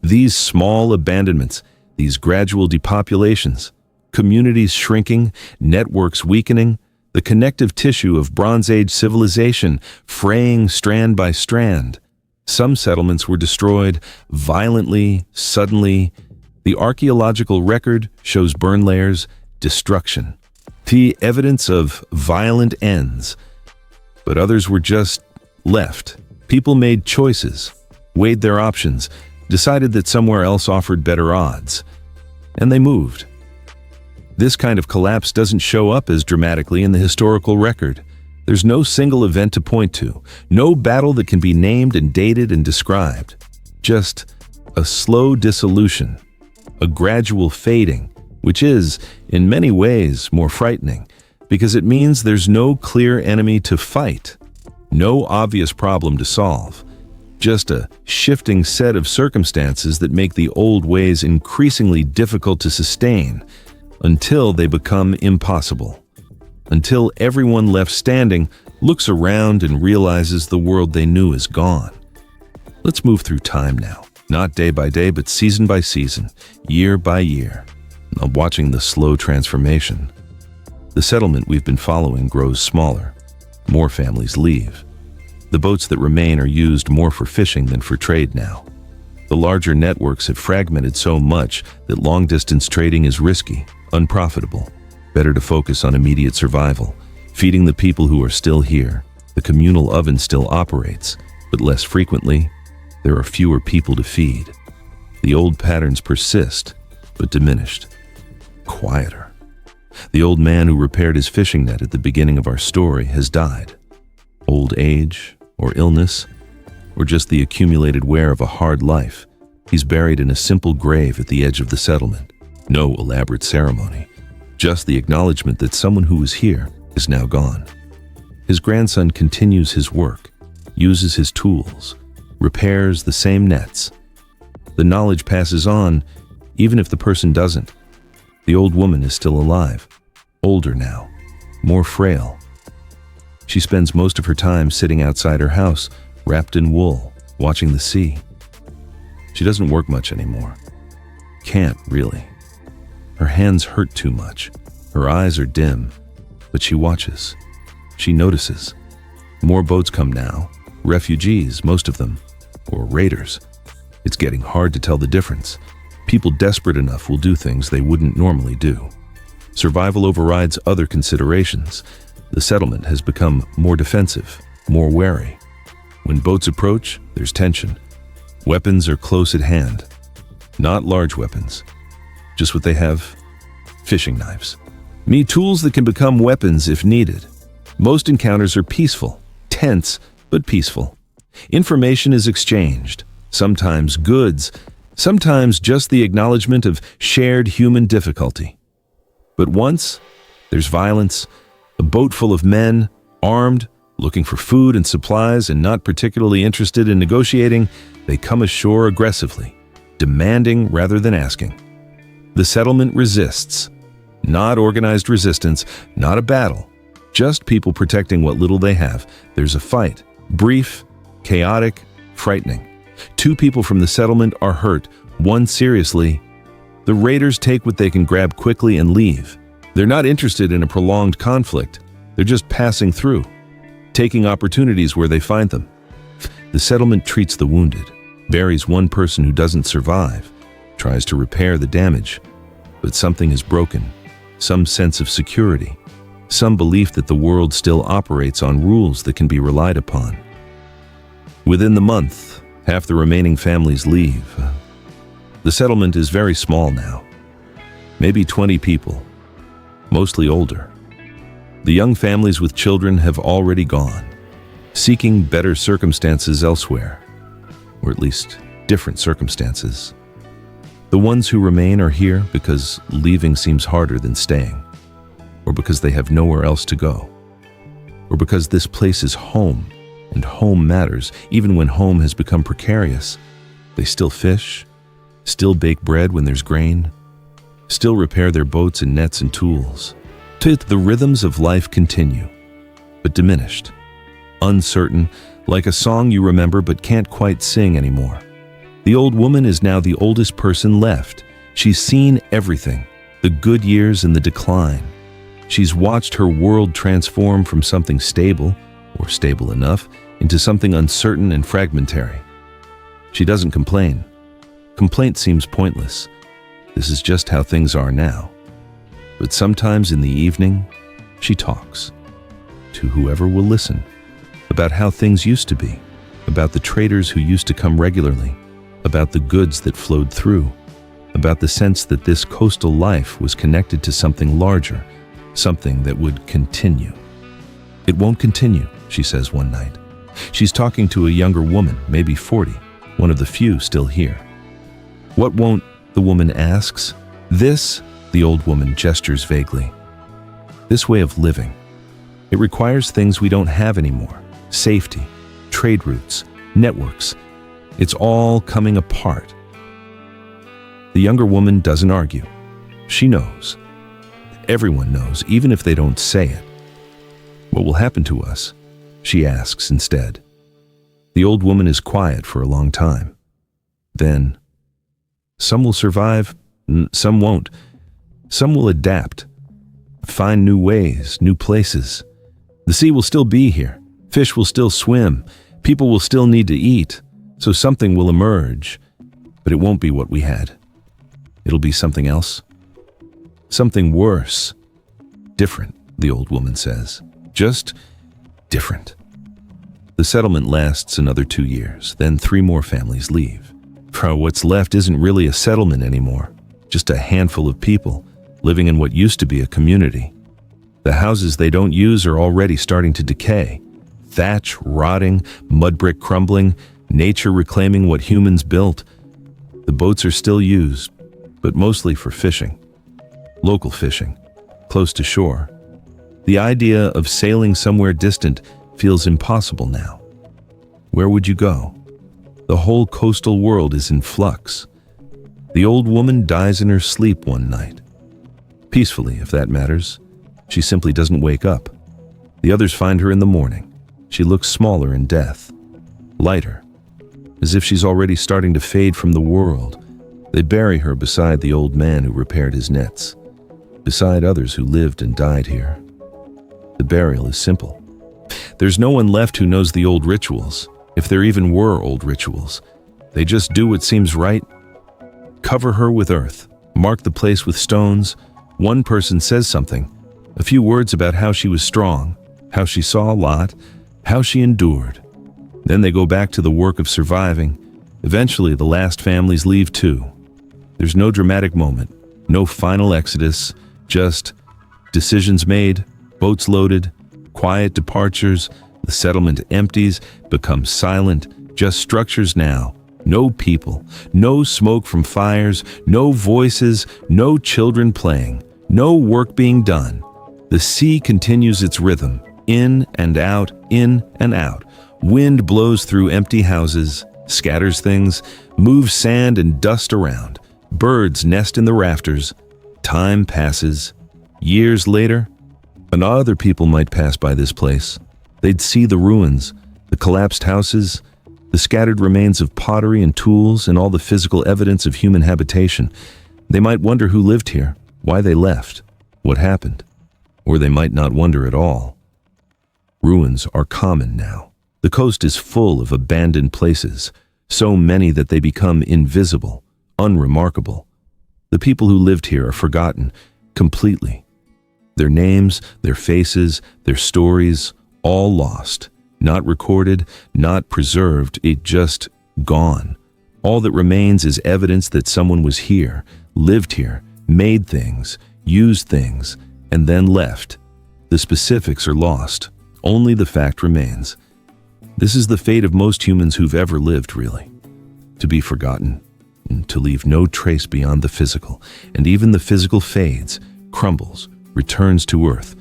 these small abandonments, these gradual depopulations, communities shrinking, networks weakening, the connective tissue of Bronze Age civilization fraying strand by strand. Some settlements were destroyed violently, suddenly. The archaeological record shows burn layers, destruction, the evidence of violent ends. But others were just left. People made choices, weighed their options, decided that somewhere else offered better odds, and they moved. This kind of collapse doesn't show up as dramatically in the historical record. There's no single event to point to, no battle that can be named and dated and described. Just a slow dissolution, a gradual fading, which is, in many ways, more frightening, because it means there's no clear enemy to fight, no obvious problem to solve, just a shifting set of circumstances that make the old ways increasingly difficult to sustain until they become impossible. Until everyone left standing looks around and realizes the world they knew is gone. Let's move through time now, not day by day, but season by season, year by year, watching the slow transformation. The settlement we've been following grows smaller. More families leave. The boats that remain are used more for fishing than for trade now. The larger networks have fragmented so much that long-distance trading is risky, unprofitable. Better to focus on immediate survival, feeding the people who are still here. The communal oven still operates, but less frequently. There are fewer people to feed. The old patterns persist, but diminished. Quieter. The old man who repaired his fishing net at the beginning of our story has died. Old age, or illness, or just the accumulated wear of a hard life. He's buried in a simple grave at the edge of the settlement. No elaborate ceremony. Just the acknowledgement that someone who was here is now gone. His grandson continues his work, uses his tools, repairs the same nets. The knowledge passes on, even if the person doesn't. The old woman is still alive, older now, more frail. She spends most of her time sitting outside her house, wrapped in wool, watching the sea. She doesn't work much anymore. Can't, really. Her hands hurt too much. Her eyes are dim, but she watches. She notices. More boats come now. Refugees, most of them. Or raiders. It's getting hard to tell the difference. People desperate enough will do things they wouldn't normally do. Survival overrides other considerations. The settlement has become more defensive, more wary. When boats approach, there's tension. Weapons are close at hand. Not large weapons. Just what they have: fishing knives. Tools that can become weapons if needed. Most encounters are peaceful, tense, but peaceful. Information is exchanged, sometimes goods, sometimes just the acknowledgement of shared human difficulty. But once, there's violence, a boat full of men, armed, Looking for food and supplies and not particularly interested in negotiating, they come ashore aggressively, demanding rather than asking. The settlement resists. Not organized resistance, not a battle, just people protecting what little they have. There's a fight, brief, chaotic, frightening. 2 people from the settlement are hurt, 1 seriously. The raiders take what they can grab quickly and leave. They're not interested in a prolonged conflict. They're just passing through, taking opportunities where they find them. The settlement treats the wounded, buries one person who doesn't survive, tries to repair the damage, but something is broken. Some sense of security, some belief that the world still operates on rules that can be relied upon. Within the month, half the remaining families leave. The settlement is very small now, maybe 20 people, mostly older. The young families with children have already gone, seeking better circumstances elsewhere, or at least different circumstances. The ones who remain are here because leaving seems harder than staying, or because they have nowhere else to go, or because this place is home, and home matters, even when home has become precarious. They still fish, still bake bread when there's grain, still repair their boats and nets and tools. The rhythms of life continue, but diminished, uncertain, like a song you remember but can't quite sing anymore. The old woman is now the oldest person left. She's seen everything, the good years and the decline. She's watched her world transform from something stable, or stable enough, into something uncertain and fragmentary. She doesn't complain. Complaint seems pointless. This is just how things are now. But sometimes in the evening, she talks to whoever will listen about how things used to be, about the traders who used to come regularly, about the goods that flowed through, about the sense that this coastal life was connected to something larger, something that would continue. It won't continue, she says one night. She's talking to a younger woman, maybe 40, one of the few still here. What won't, the woman asks. This, the old woman gestures vaguely. This way of living. It requires things we don't have anymore. Safety, trade routes, networks. It's all coming apart. The younger woman doesn't argue. She knows. Everyone knows, even if they don't say it. What will happen to us? She asks instead. The old woman is quiet for a long time. Then, some will survive, some won't. Some will adapt, find new ways, new places. The sea will still be here. Fish will still swim. People will still need to eat. So something will emerge, but it won't be what we had. It'll be something else. Something worse. Different, the old woman says. Just different. The settlement lasts another 2 years, then 3 more families leave. What's left isn't really a settlement anymore, just a handful of people living in what used to be a community. The houses they don't use are already starting to decay. Thatch rotting, mud brick crumbling, nature reclaiming what humans built. The boats are still used, but mostly for fishing. Local fishing, close to shore. The idea of sailing somewhere distant feels impossible now. Where would you go? The whole coastal world is in flux. The old woman dies in her sleep one night. Peacefully, if that matters. She simply doesn't wake up. The others find her in the morning. She looks smaller in death, lighter, as if she's already starting to fade from the world. They bury her beside the old man who repaired his nets, beside others who lived and died here. The burial is simple. There's no one left who knows the old rituals, if there even were old rituals. They just do what seems right. Cover her with earth, mark the place with stones. One person says something, a few words about how she was strong, how she saw a lot, how she endured. Then they go back to the work of surviving. Eventually, the last families leave too. There's no dramatic moment, no final exodus, just decisions made, boats loaded, quiet departures. The settlement empties, becomes silent, just structures now. No people, no smoke from fires, no voices, no children playing, no work being done. The sea continues its rhythm, In and out, in and out. Wind blows through empty houses, scatters things, moves sand and dust around. Birds nest in the rafters. Time passes. Years later, and other people might pass by this place. They'd see the ruins, the collapsed houses, the scattered remains of pottery and tools, and all the physical evidence of human habitation. They might wonder who lived here, why they left, what happened. Or they might not wonder at all. Ruins are common now. The coast is full of abandoned places, so many that they become invisible, unremarkable. The people who lived here are forgotten completely. Their names, their faces, their stories, all lost. Not recorded, not preserved, it just gone. All that remains is evidence that someone was here, lived here, made things, used things, and then left. The specifics are lost. Only the fact remains. This is the fate of most humans who've ever lived, really. To be forgotten, and to leave no trace beyond the physical, and even the physical fades, crumbles, returns to earth.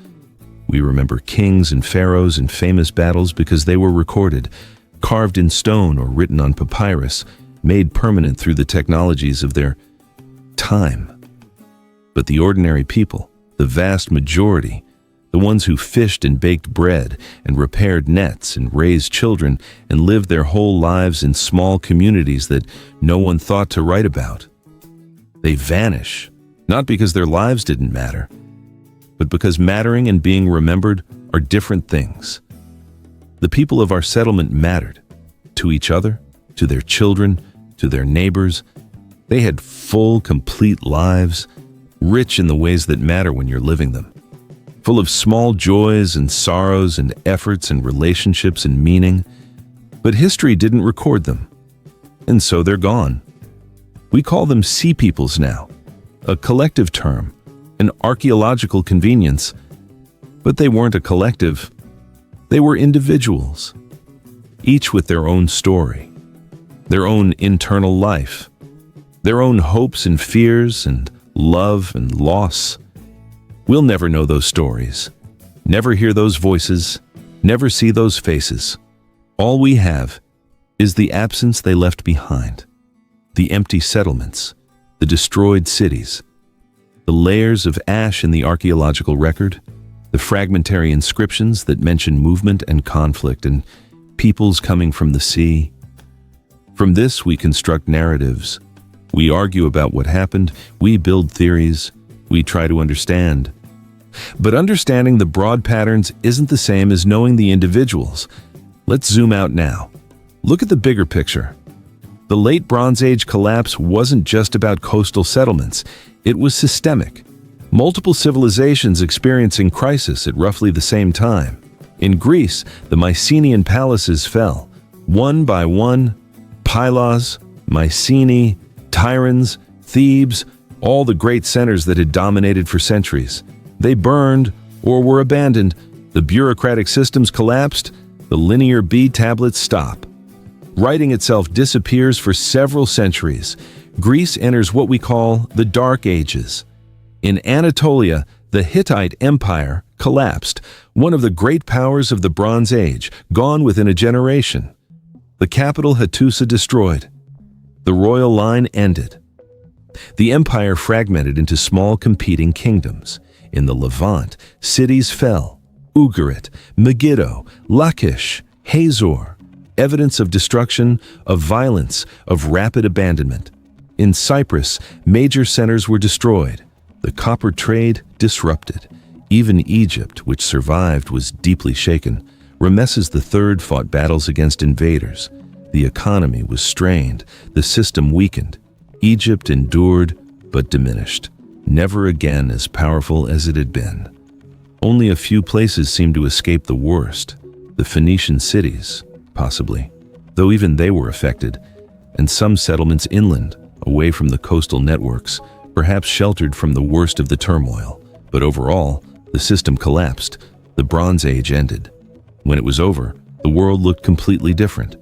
We remember kings and pharaohs and famous battles because they were recorded, carved in stone or written on papyrus, made permanent through the technologies of their time. But the ordinary people, the vast majority, the ones who fished and baked bread and repaired nets and raised children and lived their whole lives in small communities that no one thought to write about. They vanish, not because their lives didn't matter, but because mattering and being remembered are different things. The people of our settlement mattered, to each other, to their children, to their neighbors. They had full, complete lives, rich in the ways that matter when you're living them, full of small joys and sorrows and efforts and relationships and meaning. But history didn't record them, and so they're gone. We call them sea peoples now, a collective term, an archaeological convenience. But they weren't a collective. They were individuals, each with their own story, their own internal life, their own hopes and fears and love and loss. We'll never know those stories, never hear those voices, never see those faces. All we have is the absence they left behind, the empty settlements, the destroyed cities, the layers of ash in the archaeological record, the fragmentary inscriptions that mention movement and conflict and peoples coming from the sea. From this, we construct narratives. We argue about what happened, we build theories, we try to understand. But understanding the broad patterns isn't the same as knowing the individuals. Let's zoom out now. Look at the bigger picture. The late Bronze Age collapse wasn't just about coastal settlements. It was systemic. Multiple civilizations experiencing crisis at roughly the same time. In Greece, the Mycenaean palaces fell, one by one. Pylos, Mycenae, Tyrans, Thebes, all the great centers that had dominated for centuries. They burned or were abandoned. The bureaucratic systems collapsed. The linear B tablets stop. Writing itself disappears for several centuries. Greece enters what we call the Dark Ages. In Anatolia, the Hittite Empire collapsed, one of the great powers of the Bronze Age, gone within a generation. The capital Hattusa destroyed. The royal line ended. The empire fragmented into small competing kingdoms. In the Levant, cities fell. Ugarit, Megiddo, Lachish, Hazor. Evidence of destruction, of violence, of rapid abandonment. In Cyprus, major centers were destroyed. The copper trade disrupted. Even Egypt, which survived, was deeply shaken. Rameses III fought battles against invaders. The economy was strained. The system weakened. Egypt endured, but diminished. Never again as powerful as it had been. Only a few places seemed to escape the worst. The Phoenician cities, possibly, though even they were affected, and some settlements inland, away from the coastal networks, perhaps sheltered from the worst of the turmoil. But overall, the system collapsed. The Bronze Age ended. When it was over, the world looked completely different.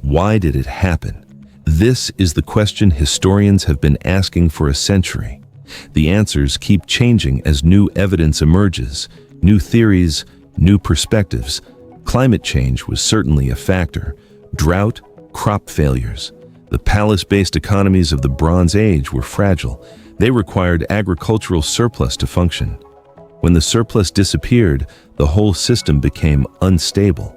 Why did it happen? This is the question historians have been asking for a century. The answers keep changing as new evidence emerges, new theories, new perspectives. Climate change was certainly a factor. Drought, crop failures. The palace-based economies of the Bronze Age were fragile. They required agricultural surplus to function. When the surplus disappeared, the whole system became unstable.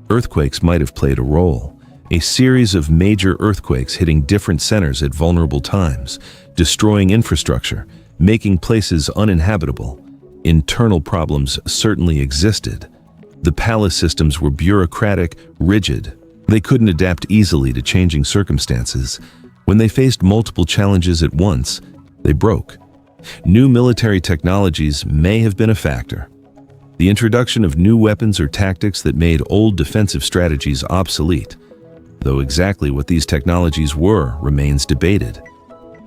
Earthquakes might have played a role. A series of major earthquakes hitting different centers at vulnerable times, destroying infrastructure, making places uninhabitable. Internal problems certainly existed. The palace systems were bureaucratic, rigid. They couldn't adapt easily to changing circumstances. When they faced multiple challenges at once, they broke. New military technologies may have been a factor. The introduction of new weapons or tactics that made old defensive strategies obsolete, though exactly what these technologies were remains debated.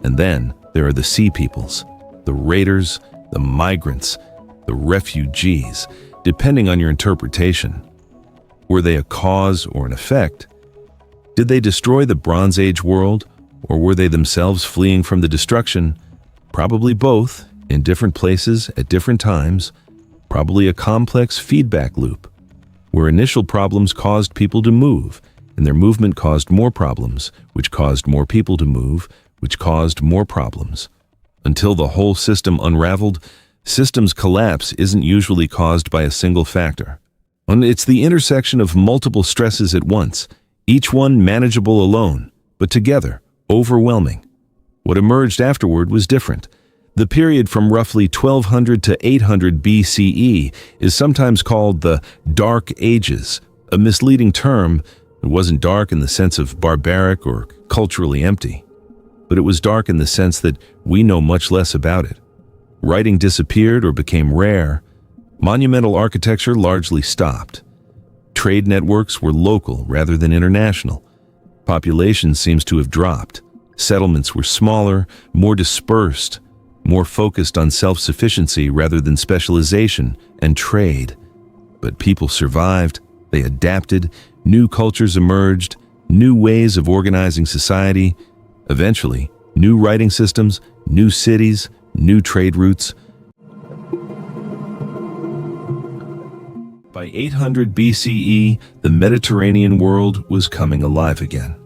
And then there are the sea peoples, the raiders, the migrants, the refugees, depending on your interpretation. Were they a cause or an effect? Did they destroy the Bronze Age world, or were they themselves fleeing from the destruction? Probably both, in different places at different times. Probably a complex feedback loop, where initial problems caused people to move, and their movement caused more problems, which caused more people to move, which caused more problems. Until the whole system unraveled, systems collapse isn't usually caused by a single factor. It's the intersection of multiple stresses at once, each one manageable alone, but together, overwhelming. What emerged afterward was different. The period from roughly 1200 to 800 BCE is sometimes called the Dark Ages, a misleading term. It wasn't dark in the sense of barbaric or culturally empty, but it was dark in the sense that we know much less about it. Writing disappeared or became rare. Monumental architecture largely stopped. Trade networks were local rather than international. Population seems to have dropped. Settlements were smaller, more dispersed, more focused on self-sufficiency rather than specialization and trade. But people survived, they adapted, new cultures emerged, new ways of organizing society. Eventually, new writing systems, new cities, new trade routes. By 800 BCE, the Mediterranean world was coming alive again.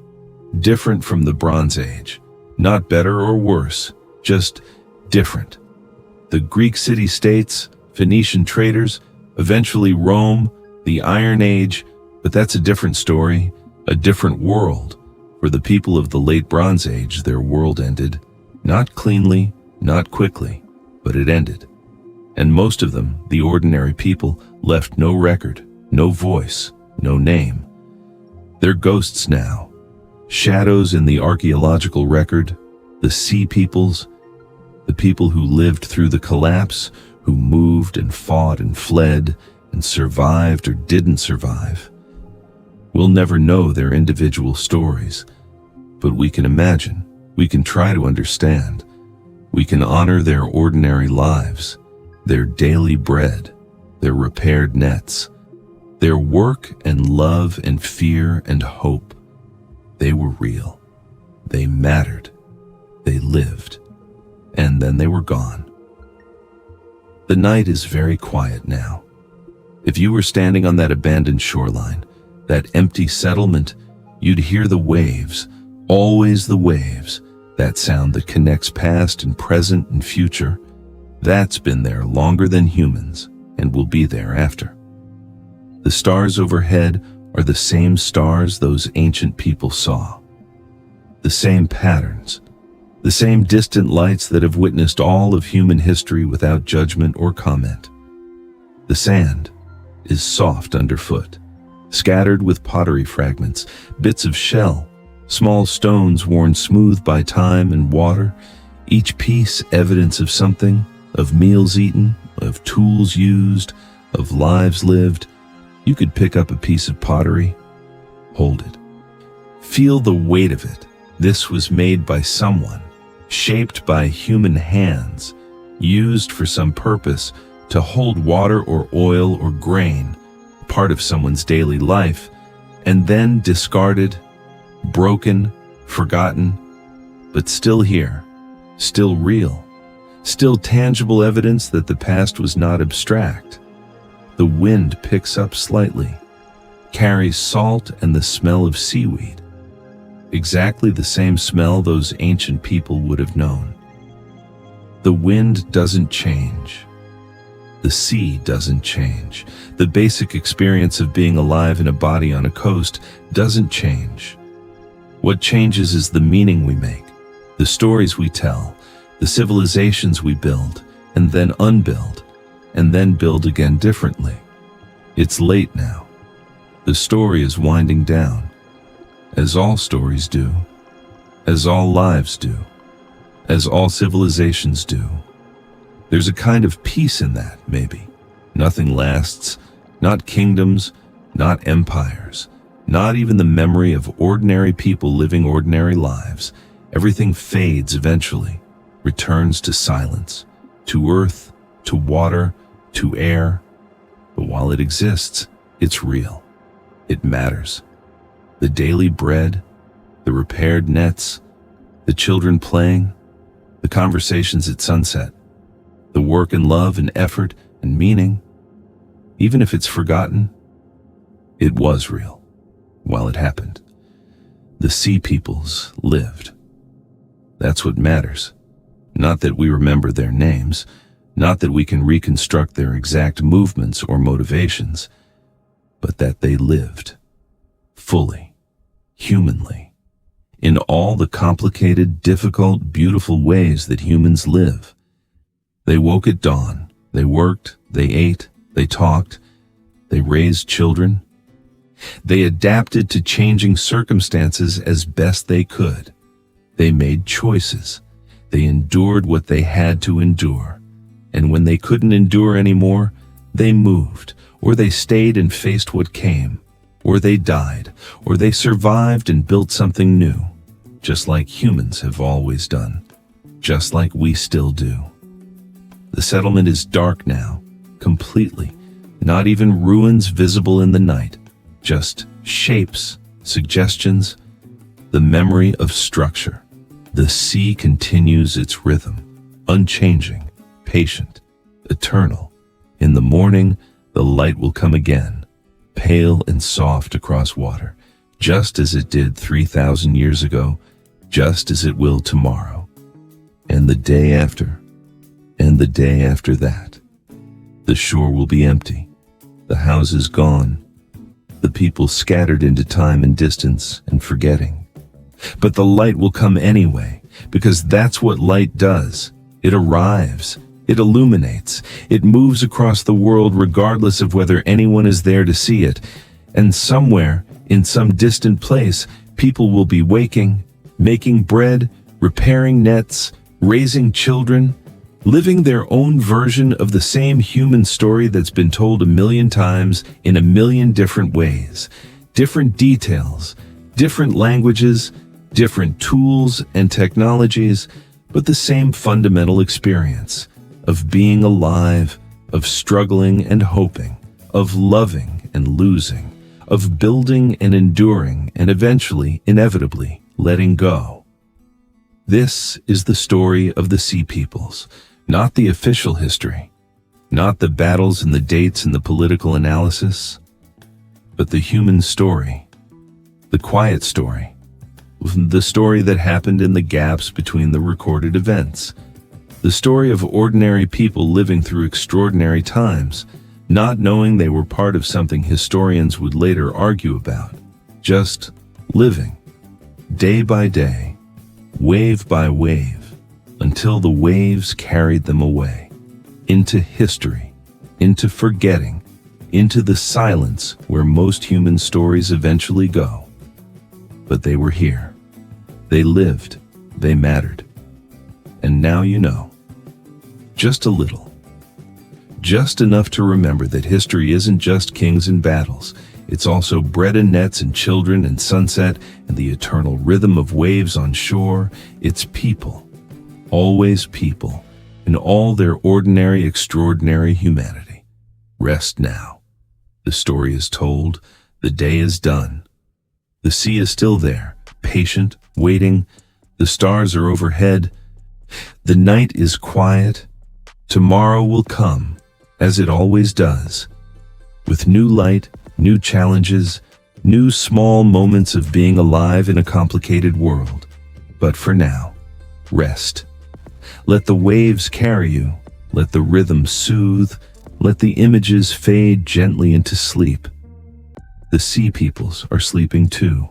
Different from the Bronze Age. Not better or worse, just different. The Greek city-states, Phoenician traders, eventually Rome, the Iron Age, but that's a different story, a different world. For the people of the late Bronze Age, their world ended. Not cleanly, not quickly, but it ended. And most of them, the ordinary people, left no record, no voice, no name. They're ghosts now. Shadows in the archaeological record, the sea peoples, the people who lived through the collapse, who moved and fought and fled and survived or didn't survive. We'll never know their individual stories, but we can imagine, we can try to understand, we can honor their ordinary lives, their daily bread, their repaired nets, their work and love and fear and hope. They were real. They mattered. They lived. And then they were gone. The night is very quiet now. If you were standing on that abandoned shoreline, that empty settlement, you'd hear the waves, always the waves, that sound that connects past and present and future. That's been there longer than humans and will be there after. The stars overhead are the same stars those ancient people saw. The same patterns, the same distant lights that have witnessed all of human history without judgment or comment. The sand is soft underfoot, scattered with pottery fragments, bits of shell, small stones worn smooth by time and water, each piece evidence of something, of meals eaten, of tools used, of lives lived. You could pick up a piece of pottery, hold it, feel the weight of it. This was made by someone, shaped by human hands, used for some purpose to hold water or oil or grain, part of someone's daily life, and then discarded, broken, forgotten, but still here, still real, still tangible evidence that the past was not abstract, The wind picks up slightly, carries salt and the smell of seaweed. Exactly the same smell those ancient people would have known. The wind doesn't change. The sea doesn't change. The basic experience of being alive in a body on a coast doesn't change. What changes is the meaning we make, the stories we tell, the civilizations we build, and then unbuild, and then build again differently. It's late now. The story is winding down, as all stories do, as all lives do, as all civilizations do. There's a kind of peace in that, maybe. Nothing lasts, not kingdoms, not empires, not even the memory of ordinary people living ordinary lives. Everything fades eventually, returns to silence, to earth, to water, to air. But while it exists, it's real. It matters. The daily bread, the repaired nets, the children playing, the conversations at sunset, the work and love and effort and meaning. Even if it's forgotten, it was real while it happened. The sea peoples lived. That's what matters. Not that we remember their names, not that we can reconstruct their exact movements or motivations, but that they lived fully, humanly, in all the complicated, difficult, beautiful ways that humans live. They woke at dawn, they worked, they ate, they talked, they raised children. They adapted to changing circumstances as best they could. They made choices. They endured what they had to endure. And when they couldn't endure anymore, they moved, or they stayed and faced what came, or they died, or they survived and built something new, just like humans have always done, just like we still do. The settlement is dark now, completely, not even ruins visible in the night, just shapes, suggestions, the memory of structure. The sea continues its rhythm, unchanging, patient, eternal. In the morning, the light will come again, pale and soft across water, just as it did 3,000 years ago, just as it will tomorrow, and the day after, and the day after that. The shore will be empty, the houses gone, the people scattered into time and distance and forgetting. But the light will come anyway, because that's what light does. It arrives, it illuminates, it moves across the world regardless of whether anyone is there to see it. And somewhere, in some distant place, people will be waking, making bread, repairing nets, raising children, living their own version of the same human story that's been told 1,000,000 times in 1,000,000 different ways, different details, different languages, different tools and technologies, but the same fundamental experience of being alive, of struggling and hoping, of loving and losing, of building and enduring, and eventually, inevitably, letting go. This is the story of the Sea Peoples. Not the official history, not the battles and the dates and the political analysis, but the human story, the quiet story, the story that happened in the gaps between the recorded events, the story of ordinary people living through extraordinary times, not knowing they were part of something historians would later argue about, just living, day by day, wave by wave, until the waves carried them away, into history, into forgetting, into the silence where most human stories eventually go. But they were here. They lived. They mattered. And now you know. Just a little. Just enough to remember that history isn't just kings and battles. It's also bread and nets and children and sunset and the eternal rhythm of waves on shore. It's people. Always people, in all their ordinary, extraordinary humanity. Rest now. The story is told, the day is done. The sea is still there, patient, waiting. The stars are overhead. The night is quiet. Tomorrow will come, as it always does. with new light, new challenges, new small moments of being alive in a complicated world. But for now, rest. Let the waves carry you. Let the rhythm soothe. Let the images fade gently into sleep. The sea peoples are sleeping too,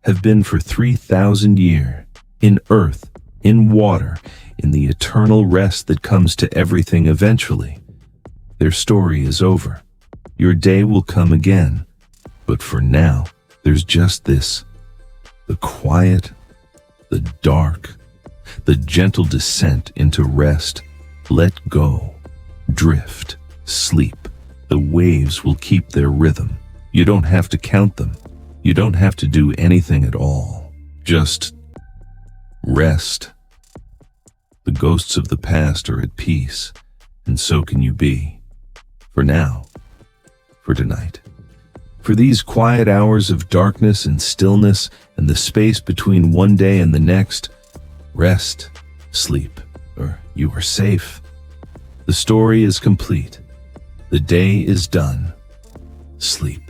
have been for 3,000 years, in earth, in water, in the eternal rest that comes to everything eventually. Their story is over. Your day will come again. But for now, there's just this: the quiet, the dark, the gentle descent into rest. Let go, drift, sleep. The waves will keep their rhythm. You don't have to count them. You don't have to do anything at all. Just rest. The ghosts of the past are at peace, and so can you be. For now, for tonight. For these quiet hours of darkness and stillness and the space between one day and the next, rest, sleep, or you are safe. The story is complete. The day is done. Sleep.